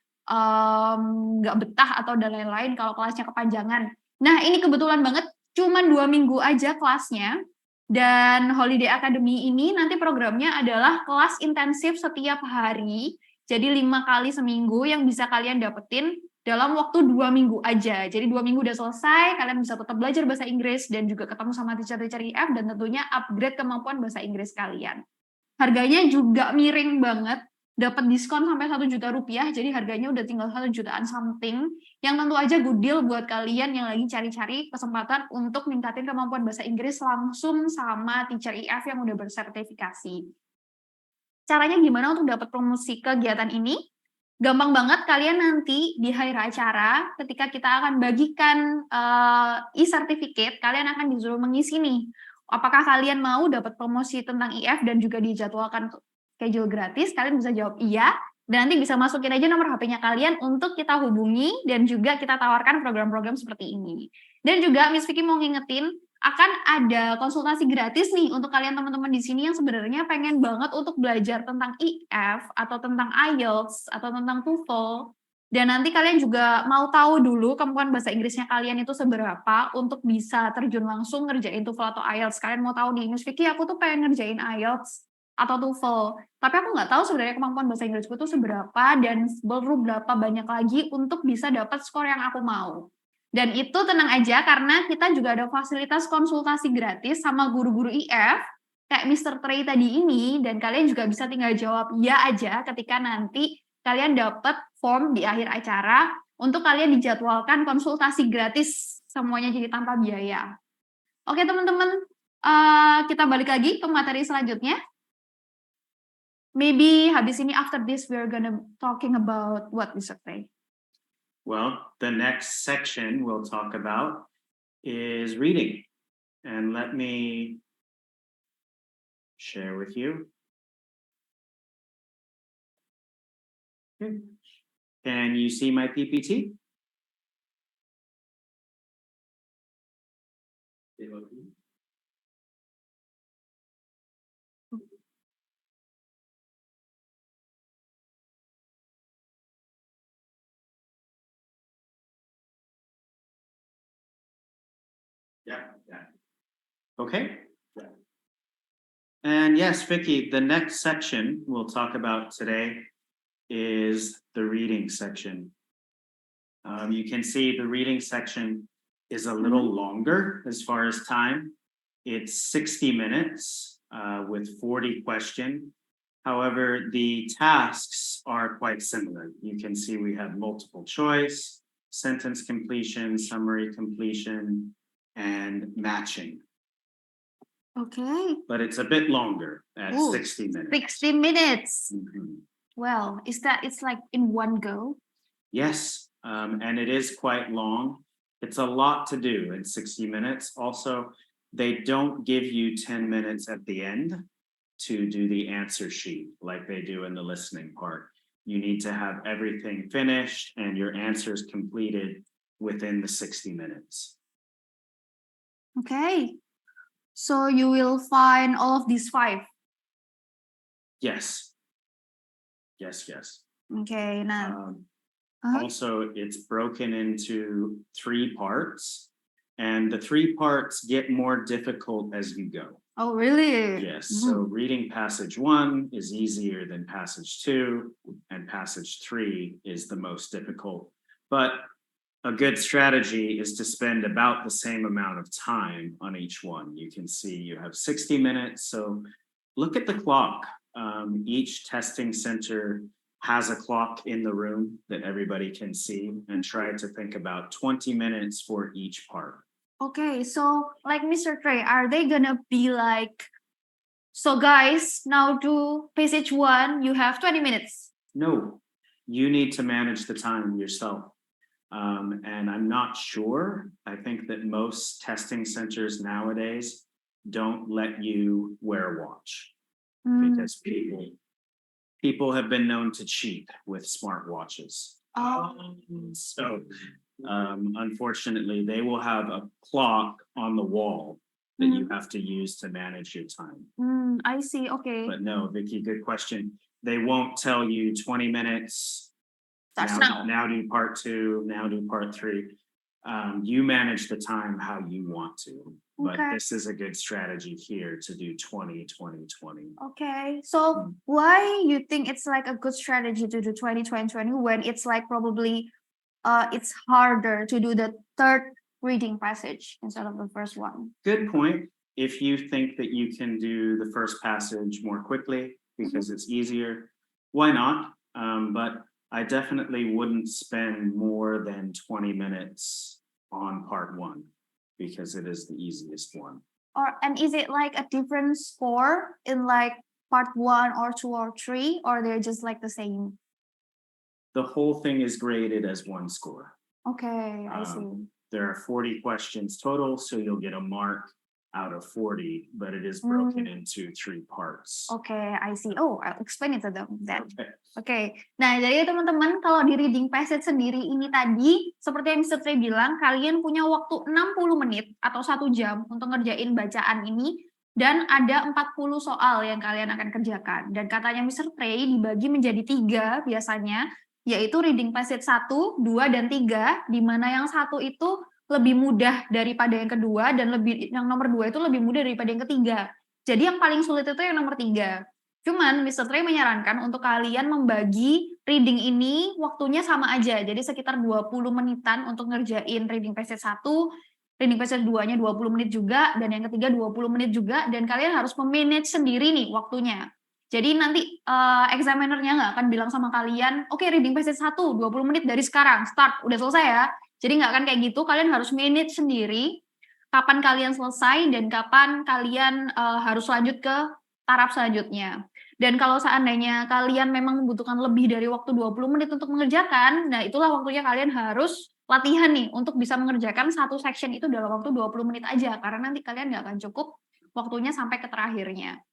nggak betah atau dan lain-lain kalau kelasnya kepanjangan. Nah ini kebetulan banget cuman 2 minggu aja kelasnya. Dan holiday academy ini nanti programnya adalah kelas intensif setiap hari. Jadi 5 kali seminggu yang bisa kalian dapetin dalam waktu 2 minggu aja. Jadi 2 minggu udah selesai, kalian bisa tetap belajar bahasa Inggris dan juga ketemu sama teacher-teacher IF dan tentunya upgrade kemampuan bahasa Inggris kalian. Harganya juga miring banget, dapat diskon sampai 1 juta rupiah, jadi harganya udah tinggal 1 jutaan something, yang tentu aja good deal buat kalian yang lagi cari-cari kesempatan untuk ningkatin kemampuan bahasa Inggris langsung sama teacher IF yang udah bersertifikasi. Caranya gimana untuk dapat promosi kegiatan ini? Gampang banget, kalian nanti di akhir acara ketika kita akan bagikan e-certificate, kalian akan disuruh mengisi nih. Apakah kalian mau dapat promosi tentang IF dan juga dijadwalkan schedule gratis? Kalian bisa jawab iya, dan nanti bisa masukin aja nomor HP-nya kalian untuk kita hubungi dan juga kita tawarkan program-program seperti ini. Dan juga Miss Vicky mau ngingetin, akan ada konsultasi gratis nih untuk kalian teman-teman di sini yang sebenarnya pengen banget untuk belajar tentang IF atau tentang IELTS atau tentang TOEFL. Dan nanti kalian juga mau tahu dulu kemampuan bahasa Inggrisnya kalian itu seberapa untuk bisa terjun langsung ngerjain TOEFL atau IELTS. Kalian mau tahu nih, Miss Vicky aku tuh pengen ngerjain IELTS atau TOEFL, tapi aku nggak tahu sebenarnya kemampuan bahasa Inggrisku tuh seberapa dan perlu berapa banyak lagi untuk bisa dapat skor yang aku mau. Dan itu tenang aja karena kita juga ada fasilitas konsultasi gratis sama guru-guru IF kayak Mr. Trey tadi ini, dan kalian juga bisa tinggal jawab ya aja ketika nanti kalian dapat form di akhir acara untuk kalian dijadwalkan konsultasi gratis, semuanya jadi tanpa biaya. Oke teman-teman, kita balik lagi ke materi selanjutnya. Maybe habis ini after this we're gonna talking about what, Mr. Trey? Well, the next section we'll talk about is reading. And let me share with you. Okay. Can you see my PPT? Yeah. Okay. Yeah. And yes, Vicky, the next section we'll talk about today is the reading section. You can see the reading section is a little longer as far as time. It's 60 minutes with 40 questions. However, the tasks are quite similar. You can see we have multiple choice, sentence completion, summary completion, and matching. Okay. But it's a bit longer at 60 minutes. 60 minutes. Mm-hmm. Well, it's like in one go? Yes, and it is quite long. It's a lot to do in 60 minutes. Also, they don't give you 10 minutes at the end to do the answer sheet like they do in the listening part. You need to have everything finished and your answers completed within the 60 minutes. Okay. So you will find all of these 5. Yes. Yes. Okay. Nah. Also, it's broken into 3 parts, and the 3 parts get more difficult as you go. Oh, really? Yes. So reading passage 1 is easier than passage 2, and passage 3 is the most difficult. But a good strategy is to spend about the same amount of time on each one. You can see you have 60 minutes. So look at the clock. Each testing center has a clock in the room that everybody can see, and try to think about 20 minutes for each part. Okay, so like Mr. Trey, are they gonna be like, so guys, now do passage 1, you have 20 minutes. No, you need to manage the time yourself. And I'm not sure. I think that most testing centers nowadays don't let you wear a watch because people have been known to cheat with smartwatches. So unfortunately, they will have a clock on the wall that you have to use to manage your time. I see. Okay. But no, Vicky, good question. They won't tell you 20 minutes. That's Now do part 2, now do part 3. You manage the time how you want to, but this is a good strategy here to do 20, 20, 20. Okay, so why you think it's like a good strategy to do 20, 20, 20 when it's like probably it's harder to do the third reading passage instead of the first one? Good point. If you think that you can do the first passage more quickly because it's easier, why not? But I definitely wouldn't spend more than 20 minutes on part 1 because it is the easiest one. And is it like a different score in like part 1 or 2 or 3, or they're just like the same? The whole thing is graded as 1 score. Okay, I see. There are 40 questions total, so you'll get a mark out of 40, but it is broken into 3 parts. Okay, I see. Oh, I'll explain it to them then. Okay. Nah jadi teman-teman kalau di reading passage sendiri ini tadi, seperti yang Mr. Trey bilang, kalian punya waktu 60 menit atau 1 jam untuk ngerjain bacaan ini, dan ada 40 soal yang kalian akan kerjakan. Dan katanya Mr. Trey dibagi menjadi 3 biasanya, yaitu reading passage 1, 2, dan 3, di mana yang 1 itu lebih mudah daripada yang kedua, dan yang nomor 2 itu lebih mudah daripada yang ketiga. Jadi yang paling sulit itu yang nomor 3. Cuman Mr. Trey menyarankan untuk kalian membagi reading ini waktunya sama aja. Jadi sekitar 20 menitan untuk ngerjain reading passage 1, reading passage 2-nya 20 menit juga, dan yang ketiga 20 menit juga, dan kalian harus memanage sendiri nih waktunya. Jadi nanti examinernya nggak akan bilang sama kalian, oke, reading passage 1, 20 menit dari sekarang, start, udah selesai ya. Jadi nggak akan kayak gitu, kalian harus manage sendiri kapan kalian selesai dan kapan kalian harus lanjut ke taraf selanjutnya. Dan kalau seandainya kalian memang membutuhkan lebih dari waktu 20 menit untuk mengerjakan, nah itulah waktunya kalian harus latihan nih untuk bisa mengerjakan satu section itu dalam waktu 20 menit aja, karena nanti kalian nggak akan cukup waktunya sampai ke terakhirnya.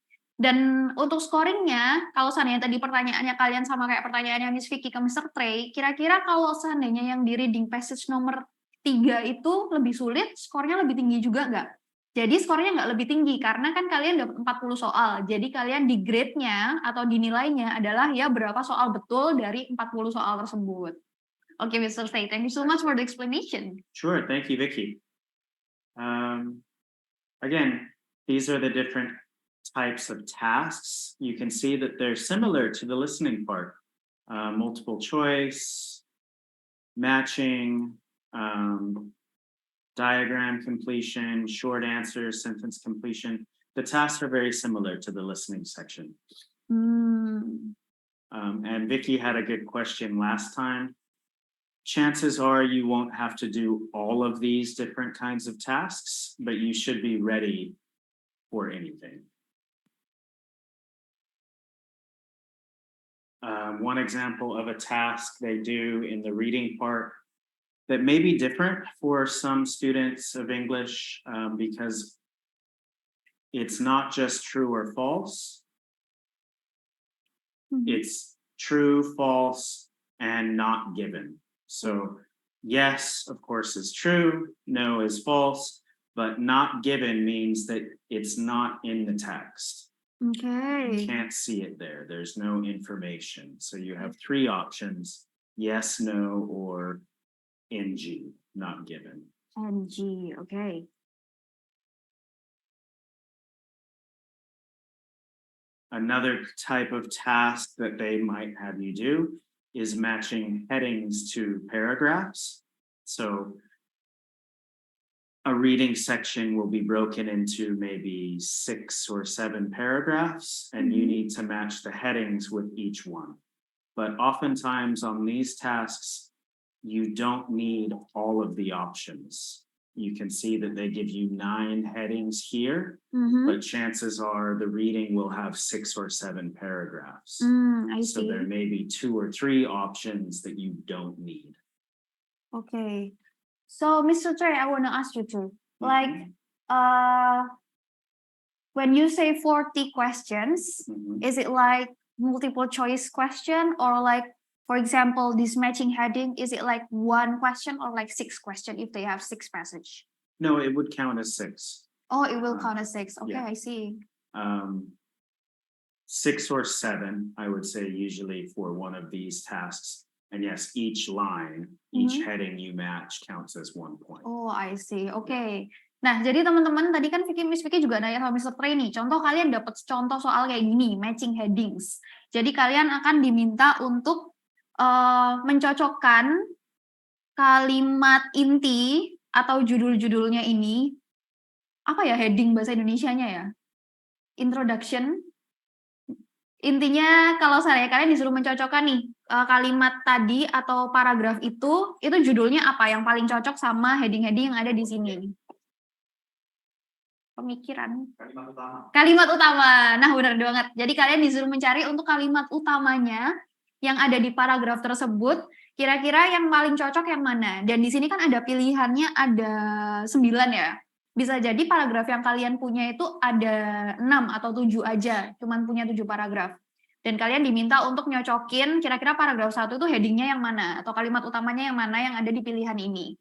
Dan untuk scoringnya, kalau seandainya tadi pertanyaannya kalian sama kayak pertanyaannya Miss Vicky ke Mr. Trey, kira-kira kalau seandainya yang di reading passage nomor 3 itu lebih sulit, skornya lebih tinggi juga nggak? Jadi skornya nggak lebih tinggi, karena kan kalian dapat 40 soal. Jadi kalian di grade-nya atau dinilainya adalah ya berapa soal betul dari 40 soal tersebut. Oke, Mr. Trey, thank you so much for the explanation. Sure, thank you, Vicky. Again, these are the different types of tasks. You can see that they're similar to the listening part. Multiple choice, matching, diagram completion, short answers, sentence completion. The tasks are very similar to the listening section. And Vicky had a good question last time. Chances are you won't have to do all of these different kinds of tasks, but you should be ready for anything. One example of a task they do in the reading part, that may be different for some students of English because it's not just true or false. It's true, false, and not given. So yes, of course, is true. No is false. But not given means that it's not in the text. Okay. You can't see it there. There's no information. So you have three options: yes, no, or NG, not given. NG, okay. Another type of task that they might have you do is matching headings to paragraphs. So a reading section will be broken into maybe 6 or 7 paragraphs, and you need to match the headings with each one. But oftentimes on these tasks, you don't need all of the options. You can see that they give you 9 headings here, but chances are the reading will have 6 or 7 paragraphs. I So see. there may be 2 or 3 options that you don't need. Okay. So, Mr. Trey, I want to ask you too. Like, when you say 40 questions, is it like multiple choice question, or like, for example, this matching heading, is it like 1 question or like 6 questions if they have 6 passage? No, it would count as 6. Oh, it will count as 6. Okay, yeah. I see. 6 or 7, I would say, usually for one of these tasks. And yes, each line, each heading you match counts as 1 point. Oh, I see. Okay. Nah, jadi teman-teman tadi kan Miss Vicky juga nanya sama Mr. Trey nih. Contoh kalian dapat contoh soal kayak gini, matching headings. Jadi kalian akan diminta untuk mencocokkan kalimat inti atau judul-judulnya ini. Apa ya heading bahasa Indonesianya ya? Introduction. Intinya kalau kalian disuruh mencocokkan nih kalimat tadi atau paragraf itu judulnya apa yang paling cocok sama heading-heading yang ada di sini. Pemikiran. Kalimat utama. Nah, benar banget. Jadi kalian disuruh mencari untuk kalimat utamanya yang ada di paragraf tersebut, kira-kira yang paling cocok yang mana. Dan di sini kan ada pilihannya ada 9 ya. Bisa jadi paragraf yang kalian punya itu ada 6 atau 7 aja, cuman punya 7 paragraf. Dan kalian diminta untuk nyocokin kira-kira paragraf 1 itu headingnya yang mana, atau kalimat utamanya yang mana yang ada di pilihan ini.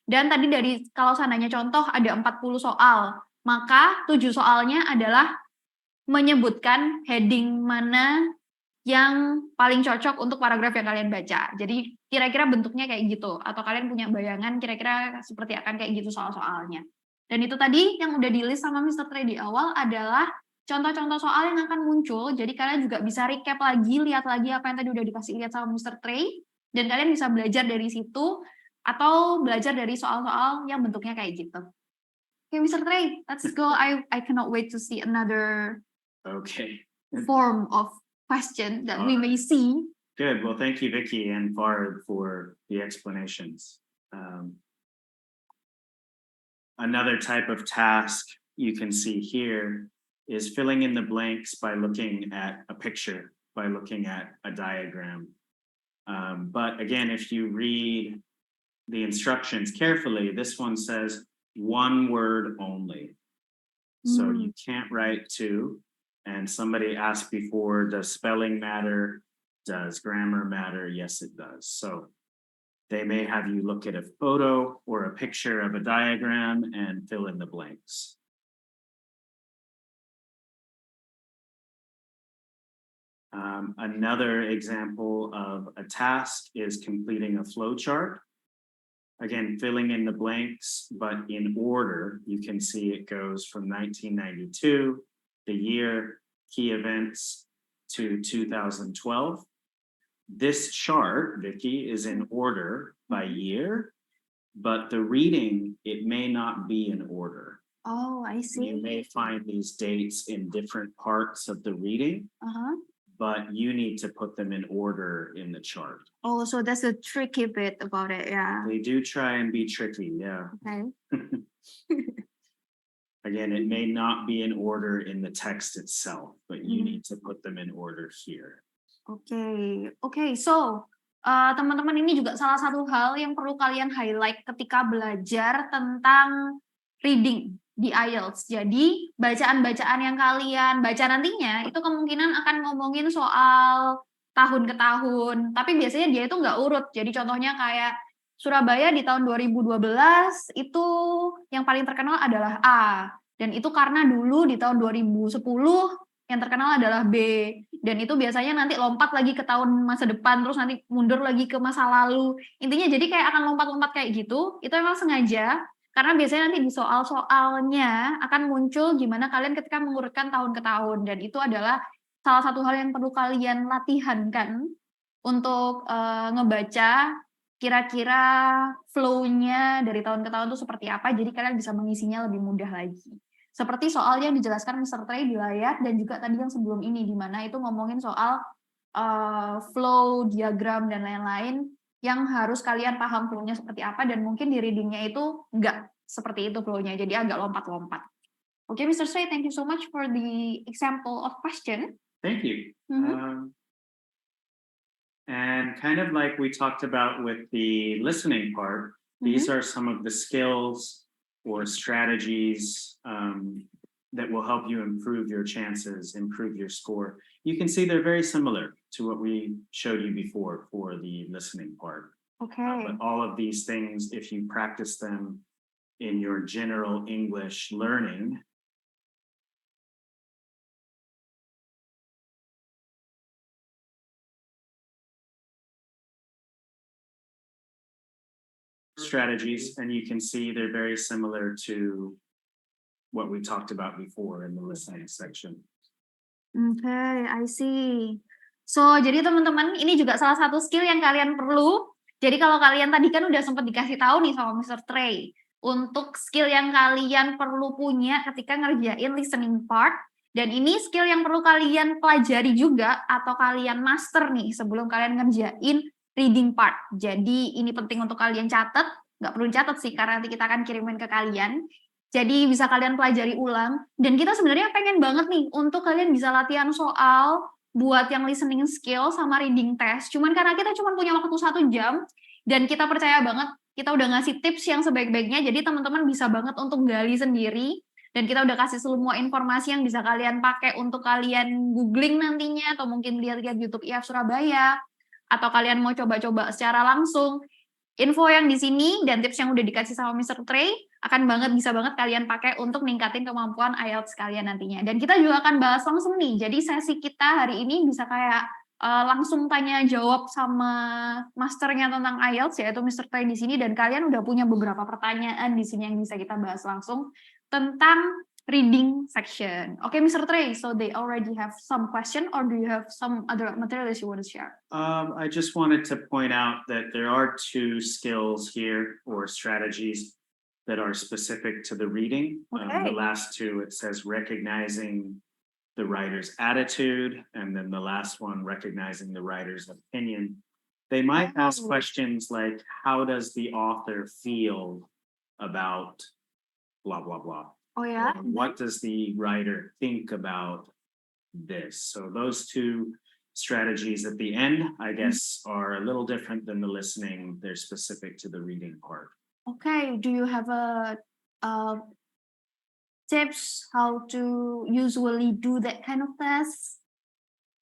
Dan tadi dari kalau seandainya contoh ada 40 soal, maka 7 soalnya adalah menyebutkan heading mana yang paling cocok untuk paragraf yang kalian baca. Jadi kira-kira bentuknya kayak gitu, atau kalian punya bayangan kira-kira seperti akan kayak gitu soal-soalnya. Dan itu tadi yang udah di list sama Mr. Trey di awal adalah contoh-contoh soal yang akan muncul. Jadi kalian juga bisa recap lagi, lihat lagi apa yang tadi udah dikasih lihat sama Mr. Trey. Dan kalian bisa belajar dari situ atau belajar dari soal-soal yang bentuknya kayak gitu. Okay, Mr. Trey, let's go. I cannot wait to see another form of question that we may see. Good. Well, thank you, Vicky and Fard, for the explanations. Another type of task you can see here is filling in the blanks by looking at a picture, by looking at a diagram. But again, if you read the instructions carefully, this one says 1 word only. So you can't write 2. And somebody asked before, does spelling matter? Does grammar matter? Yes, it does. So they may have you look at a photo or a picture of a diagram and fill in the blanks. Another example of a task is completing a flow chart. Again, filling in the blanks, but in order. You can see it goes from 1992, the year, key events, to 2012. This chart, Vicky, is in order by year, but the reading, it may not be in order. Oh, I see. You may find these dates in different parts of the reading, but you need to put them in order in the chart. Oh, so that's a tricky bit about it, yeah. They do try and be tricky, yeah. Okay. Again, it may not be in order in the text itself, but you need to put them in order here. Okay. Okay, so teman-teman ini juga salah satu hal yang perlu kalian highlight ketika belajar tentang reading di IELTS. Jadi bacaan-bacaan yang kalian baca nantinya itu kemungkinan akan ngomongin soal tahun ke tahun, tapi biasanya dia itu nggak urut. Jadi contohnya kayak Surabaya di tahun 2012 itu yang paling terkenal adalah A, dan itu karena dulu di tahun 2010 yang terkenal adalah B, dan itu biasanya nanti lompat lagi ke tahun masa depan, terus nanti mundur lagi ke masa lalu. Intinya jadi kayak akan lompat-lompat kayak gitu, itu memang sengaja, karena biasanya nanti di soal-soalnya akan muncul gimana kalian ketika mengurutkan tahun ke tahun, dan itu adalah salah satu hal yang perlu kalian latihan kan, untuk ngebaca kira-kira flow-nya dari tahun ke tahun itu seperti apa, jadi kalian bisa mengisinya lebih mudah lagi. Seperti soal yang dijelaskan Mr. Trey di layar, dan juga tadi yang sebelum ini, di mana itu ngomongin soal flow, diagram, dan lain-lain, yang harus kalian paham flow-nya seperti apa, dan mungkin di reading-nya itu nggak seperti itu flow-nya, jadi agak lompat-lompat. Okay, Mr. Trey, thank you so much for the example of question. Thank you. And kind of like we talked about with the listening part, these are some of the skills or strategies that will help you improve your chances, improve your score. You can see they're very similar to what we showed you before for the listening part. Okay. But all of these things, if you practice them in your general English learning, strategies, and you can see they're very similar to what we talked about before in the listening section. Okay, I see. So, jadi teman-teman, ini juga salah satu skill yang kalian perlu. Jadi kalau kalian tadi kan udah sempat dikasih tahu nih sama Mr. Trey, untuk skill yang kalian perlu punya ketika ngerjain listening part, dan ini skill yang perlu kalian pelajari juga, atau kalian master nih sebelum kalian ngerjain reading part. Jadi ini penting untuk kalian catat, nggak perlu catat sih, karena nanti kita akan kirimin ke kalian. Jadi bisa kalian pelajari ulang, dan kita sebenarnya pengen banget nih untuk kalian bisa latihan soal buat yang listening skill sama reading test. Cuman karena kita cuma punya waktu 1 jam, dan kita percaya banget kita udah ngasih tips yang sebaik-baiknya, jadi teman-teman bisa banget untuk gali sendiri, dan kita udah kasih semua informasi yang bisa kalian pakai untuk kalian googling nantinya, atau mungkin lihat-lihat YouTube IEF Surabaya, atau kalian mau coba-coba secara langsung. Info yang di sini dan tips yang udah dikasih sama Mr. Trey bisa banget kalian pakai untuk ningkatin kemampuan IELTS kalian nantinya. Dan kita juga akan bahas langsung nih. Jadi sesi kita hari ini bisa kayak langsung tanya jawab sama masternya tentang IELTS, yaitu Mr. Trey di sini, dan kalian udah punya beberapa pertanyaan di sini yang bisa kita bahas langsung tentang reading section. Okay, Mr. Trey, so they already have some question, or do you have some other materials you want to share? I just wanted to point out that there are 2 skills here or strategies that are specific to the reading. Okay. The last 2, it says recognizing the writer's attitude, and then the last one, recognizing the writer's opinion. They might ask questions like, how does the author feel about blah, blah, blah? Oh yeah? Or what does the writer think about this? So those 2 strategies at the end, I guess, are a little different than the listening. They're specific to the reading part. Okay, do you have a tips how to usually do that kind of test?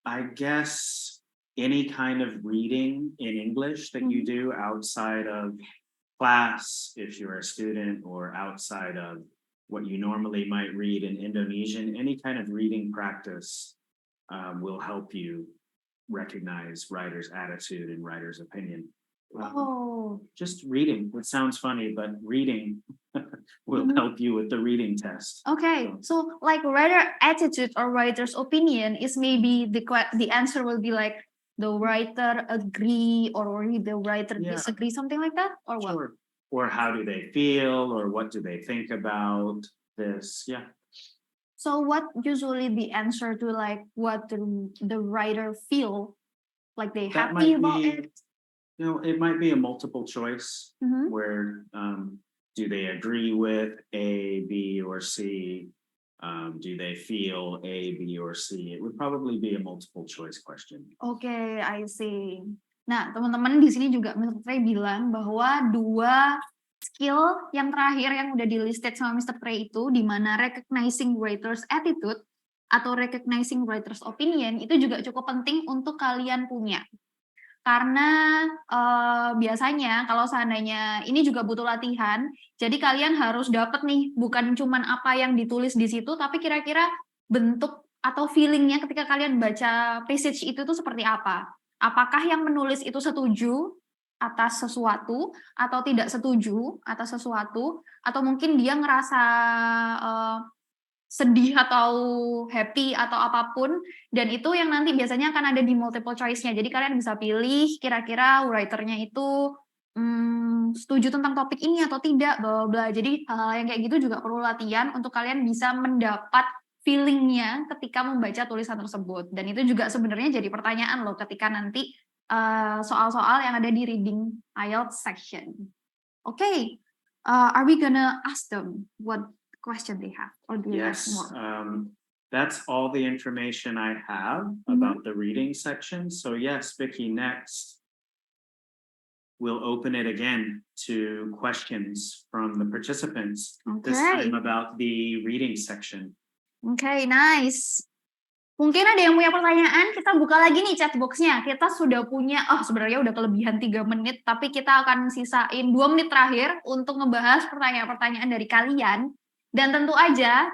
I guess any kind of reading in English that you do outside of class, if you're a student, or outside of what you normally might read in Indonesian, any kind of reading practice will help you recognize writer's attitude and writer's opinion. Just reading. It sounds funny, but reading will help you with the reading test. Okay, so like writer attitude or writer's opinion is maybe the answer will be like the writer agree or the writer disagree, something like that, or what? Sure. Or how do they feel, or what do they think about this? Yeah. So what usually the answer to like what the writer feel, like they That happy might about be, it? it might be a multiple choice where do they agree with A, B, or C? Do they feel A, B, or C? It would probably be a multiple choice question. Okay, I see. Nah, teman-teman di sini juga Mr. Trey bilang bahwa 2 skill yang terakhir yang udah di-listed sama Mr. Trey itu, di mana recognizing writer's attitude atau recognizing writer's opinion itu juga cukup penting untuk kalian punya. Karena biasanya kalau seandainya ini juga butuh latihan, jadi kalian harus dapat nih bukan cuman apa yang ditulis di situ, tapi kira-kira bentuk atau feeling-nya ketika kalian baca passage itu tuh seperti apa. Apakah yang menulis itu setuju atas sesuatu atau tidak setuju atas sesuatu, atau mungkin dia ngerasa sedih atau happy atau apapun, dan itu yang nanti biasanya akan ada di multiple choice-nya. Jadi kalian bisa pilih kira-kira writer-nya itu setuju tentang topik ini atau tidak, bla bla. Jadi hal-hal yang kayak gitu juga perlu latihan untuk kalian bisa mendapat feeling-nya ketika membaca tulisan tersebut. Dan itu juga sebenarnya jadi pertanyaan loh ketika nanti soal-soal yang ada di reading IELTS section. Okay, are we gonna ask them what question they have, or do you have Yes, more? that's all the information I have about the reading section. So yes, Vicky, next we'll open it again to questions from the participants. This Okay. time about the reading section. Okay, nice. Mungkin ada yang punya pertanyaan, kita buka lagi nih chat box-nya. Kita sudah punya, sebenarnya udah kelebihan 3 menit, tapi kita akan sisain 2 menit terakhir untuk ngebahas pertanyaan-pertanyaan dari kalian. Dan tentu aja,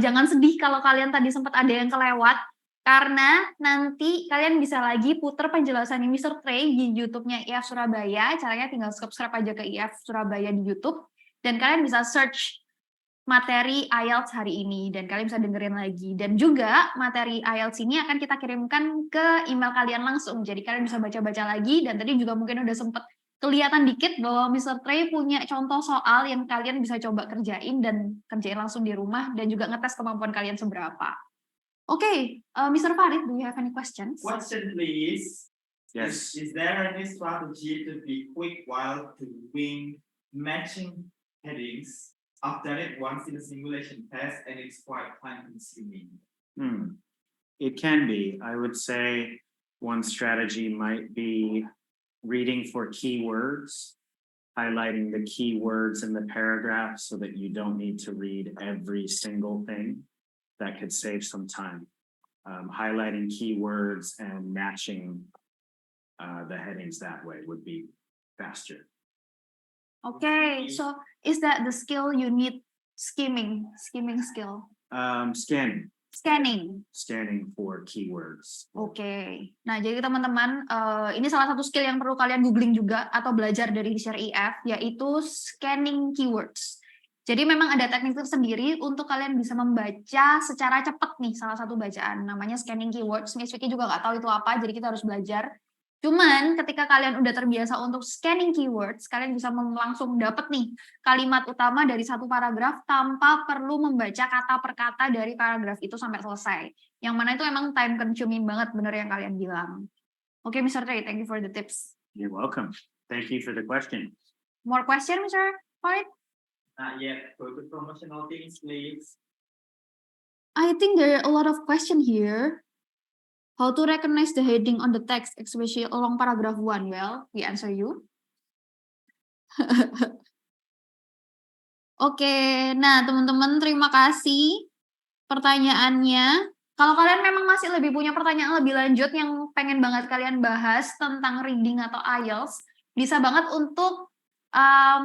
jangan sedih kalau kalian tadi sempat ada yang kelewat, karena nanti kalian bisa lagi putar penjelasan Mr. Trey di YouTube-nya IF Surabaya. Caranya tinggal subscribe aja ke IF Surabaya di YouTube, dan kalian bisa search materi IELTS hari ini, dan kalian bisa dengerin lagi. Dan juga materi IELTS ini akan kita kirimkan ke email kalian langsung, jadi kalian bisa baca-baca lagi. Dan tadi juga mungkin udah sempet kelihatan dikit bahwa Mr. Trey punya contoh soal yang kalian bisa coba kerjain dan kerjain langsung di rumah, dan juga ngetes kemampuan kalian seberapa. Okay, Mr. Farid, do you have any questions? Question please. Yes. Is there any strategy to be quick while doing matching headings? I've done it once in a simulation test and it's quite time consuming. It can be. I would say one strategy might be reading for keywords, highlighting the keywords in the paragraph so that you don't need to read every single thing. That could save some time. Highlighting keywords and matching the headings that way would be faster. Okay, so is that the skill you need? Skimming skill? Scanning for keywords. Oke. Nah, jadi teman-teman, ini salah satu skill yang perlu kalian googling juga atau belajar dari Share EF, yaitu scanning keywords. Jadi memang ada teknik tersendiri untuk kalian bisa membaca secara cepat nih salah satu bacaan. Namanya scanning keywords. Miss Vicky juga nggak tahu itu apa, jadi kita harus belajar. Cuman ketika kalian udah terbiasa untuk scanning keywords, kalian bisa langsung dapat nih kalimat utama dari satu paragraf tanpa perlu membaca kata per kata dari paragraf itu sampai selesai. Yang mana itu emang time consuming banget, bener yang kalian bilang. Oke, Mr. Trey, thank you for the tips. You're welcome. Thank you for the question. More question, Mr. Farid? Not yet. Go to promotional things, please. I think there are a lot of questions here. How to recognize the heading on the text, especially along paragraph 1? Well, we answer you. Oke, nah teman-teman terima kasih pertanyaannya. Kalau kalian memang masih lebih punya pertanyaan lebih lanjut yang pengen banget kalian bahas tentang reading atau IELTS, bisa banget untuk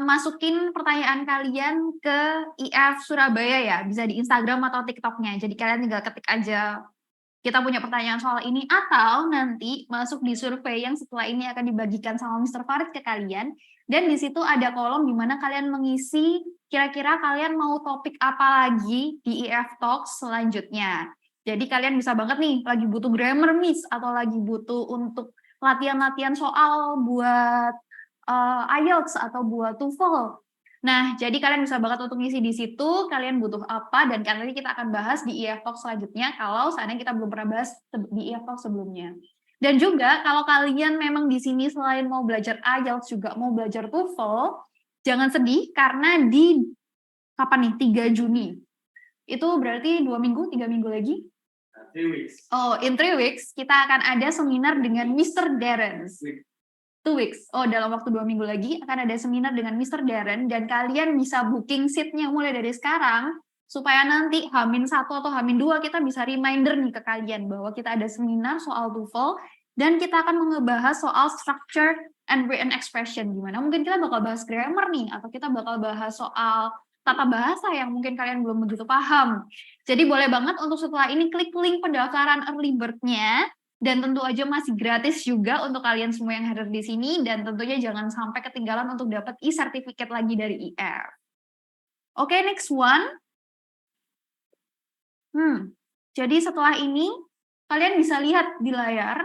masukin pertanyaan kalian ke IF Surabaya ya, bisa di Instagram atau TikTok-nya. Jadi kalian tinggal ketik aja kita punya pertanyaan soal ini, atau nanti masuk di survei yang setelah ini akan dibagikan sama Mr. Farid ke kalian, dan di situ ada kolom di mana kalian mengisi kira-kira kalian mau topik apa lagi di EF Talks selanjutnya. Jadi kalian bisa banget nih, lagi butuh grammar miss, atau lagi butuh untuk latihan-latihan soal buat IELTS atau buat TOEFL. Nah, jadi kalian bisa banget untuk ngisi di situ, kalian butuh apa, dan nanti kita akan bahas di EF Talks selanjutnya, kalau seandainya kita belum pernah bahas di EF Talks sebelumnya. Dan juga, kalau kalian memang di sini selain mau belajar IELTS, juga mau belajar TOEFL, jangan sedih, karena di, kapan nih, 3 Juni. Itu berarti 2 minggu, 3 minggu lagi? 3 weeks. Oh, in 3 weeks, kita akan ada seminar dengan Mr. Darren. 2 weeks. Oh, dalam waktu 2 minggu lagi akan ada seminar dengan Mr. Darren dan kalian bisa booking seatnya mulai dari sekarang supaya nanti H-1 atau H-2 kita bisa reminder nih ke kalian bahwa kita ada seminar soal TOEFL dan kita akan ngebahas soal structure and written expression. Gimana? Mungkin kita bakal bahas grammar nih atau kita bakal bahas soal tata bahasa yang mungkin kalian belum begitu paham. Jadi boleh banget untuk setelah ini klik link pendaftaran early bird-nya. Dan tentu aja masih gratis juga untuk kalian semua yang hadir di sini. Dan tentunya jangan sampai ketinggalan untuk dapat e-certificate lagi dari IF. Oke, next one. Jadi setelah ini, kalian bisa lihat di layar.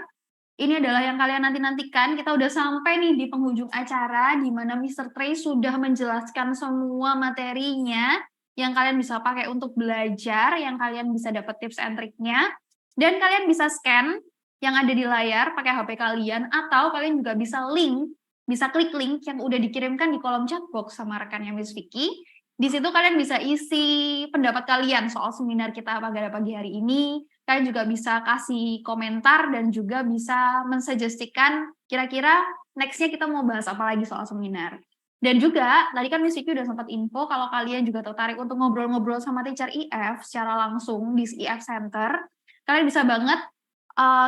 Ini adalah yang kalian nanti-nantikan. Kita udah sampai nih di penghujung acara, di mana Mr. Trey sudah menjelaskan semua materinya yang kalian bisa pakai untuk belajar, yang kalian bisa dapat tips and triknya. Dan kalian bisa scan yang ada di layar pakai HP kalian, atau kalian juga bisa klik link yang udah dikirimkan di kolom chat box sama rekannya Miss Vicky. Di situ kalian bisa isi pendapat kalian soal seminar kita pada pagi hari ini. Kalian juga bisa kasih komentar dan juga bisa mensuggestikan kira-kira next-nya kita mau bahas apa lagi soal seminar. Dan juga, tadi kan Miss Vicky udah sempat info kalau kalian juga tertarik untuk ngobrol-ngobrol sama teacher IF secara langsung di IF Center. Kalian bisa banget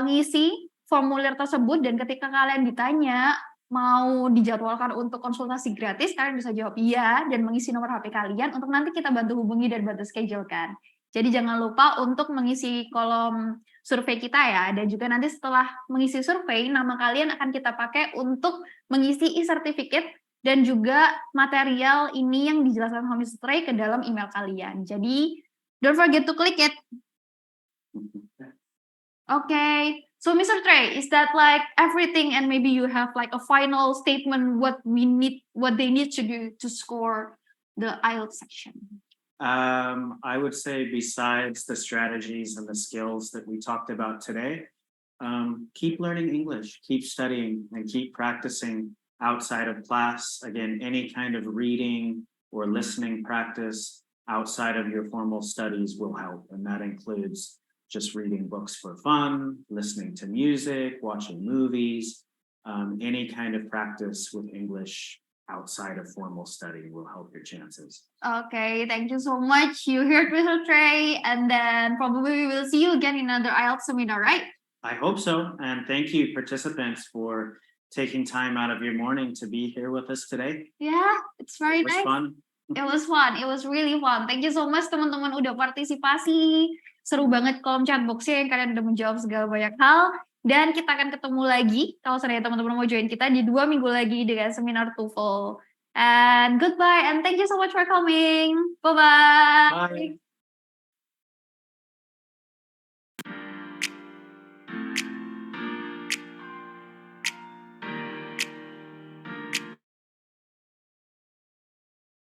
ngisi formulir tersebut dan ketika kalian ditanya mau dijadwalkan untuk konsultasi gratis, kalian bisa jawab iya dan mengisi nomor HP kalian untuk nanti kita bantu hubungi dan bantu schedulekan. Jadi jangan lupa untuk mengisi kolom survei kita ya, dan juga nanti setelah mengisi survei, nama kalian akan kita pakai untuk mengisi e-certificate dan juga material ini yang dijelaskan sama Mr. Trey ke dalam email kalian. Jadi don't forget to click it. Okay, so Mr. Trey, is that like everything, and maybe you have like a final statement what they need to do to score the IELTS section? I would say besides the strategies and the skills that we talked about today, keep learning English, keep studying, and keep practicing outside of class. Again, any kind of reading or listening practice outside of your formal studies will help, and that includes just reading books for fun, listening to music, watching movies, any kind of practice with English outside of formal study will help your chances. Okay, thank you so much. You heard Mr. Trey, and then probably we will see you again in another IELTS seminar, right? I hope so, and thank you participants for taking time out of your morning to be here with us today. Yeah, it's very It was nice. fun. It was fun. It was really fun. Thank you so much teman-teman udah partisipasi. Seru banget kolom chat box-nya yang kalian udah menjawab segala banyak hal. Dan kita akan ketemu lagi kalau seandainya teman-teman mau join kita di 2 minggu lagi dengan seminar TOEFL. And goodbye and thank you so much for coming. Bye-bye. Bye.